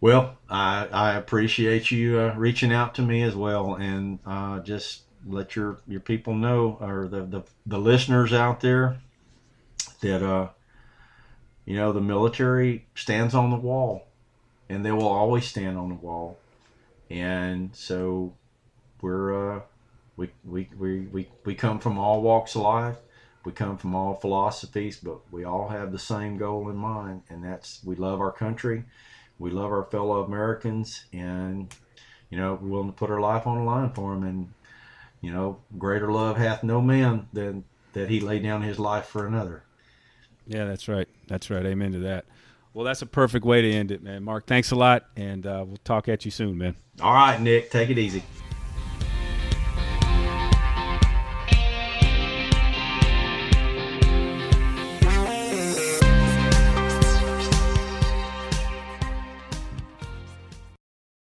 Well, I appreciate you reaching out to me as well, and just let your people know, or the listeners out there, that the military stands on the wall, and they will always stand on the wall, and so we come from all walks of life. We come from all philosophies, but we all have the same goal in mind, and that's we love our country, we love our fellow Americans, and we're willing to put our life on the line for them. And greater love hath no man than that he lay down his life for another. Yeah, that's right. Amen to that. Well, that's a perfect way to end it, man. Mark, thanks a lot, and we'll talk at you soon, man. All right, Nick, take it easy.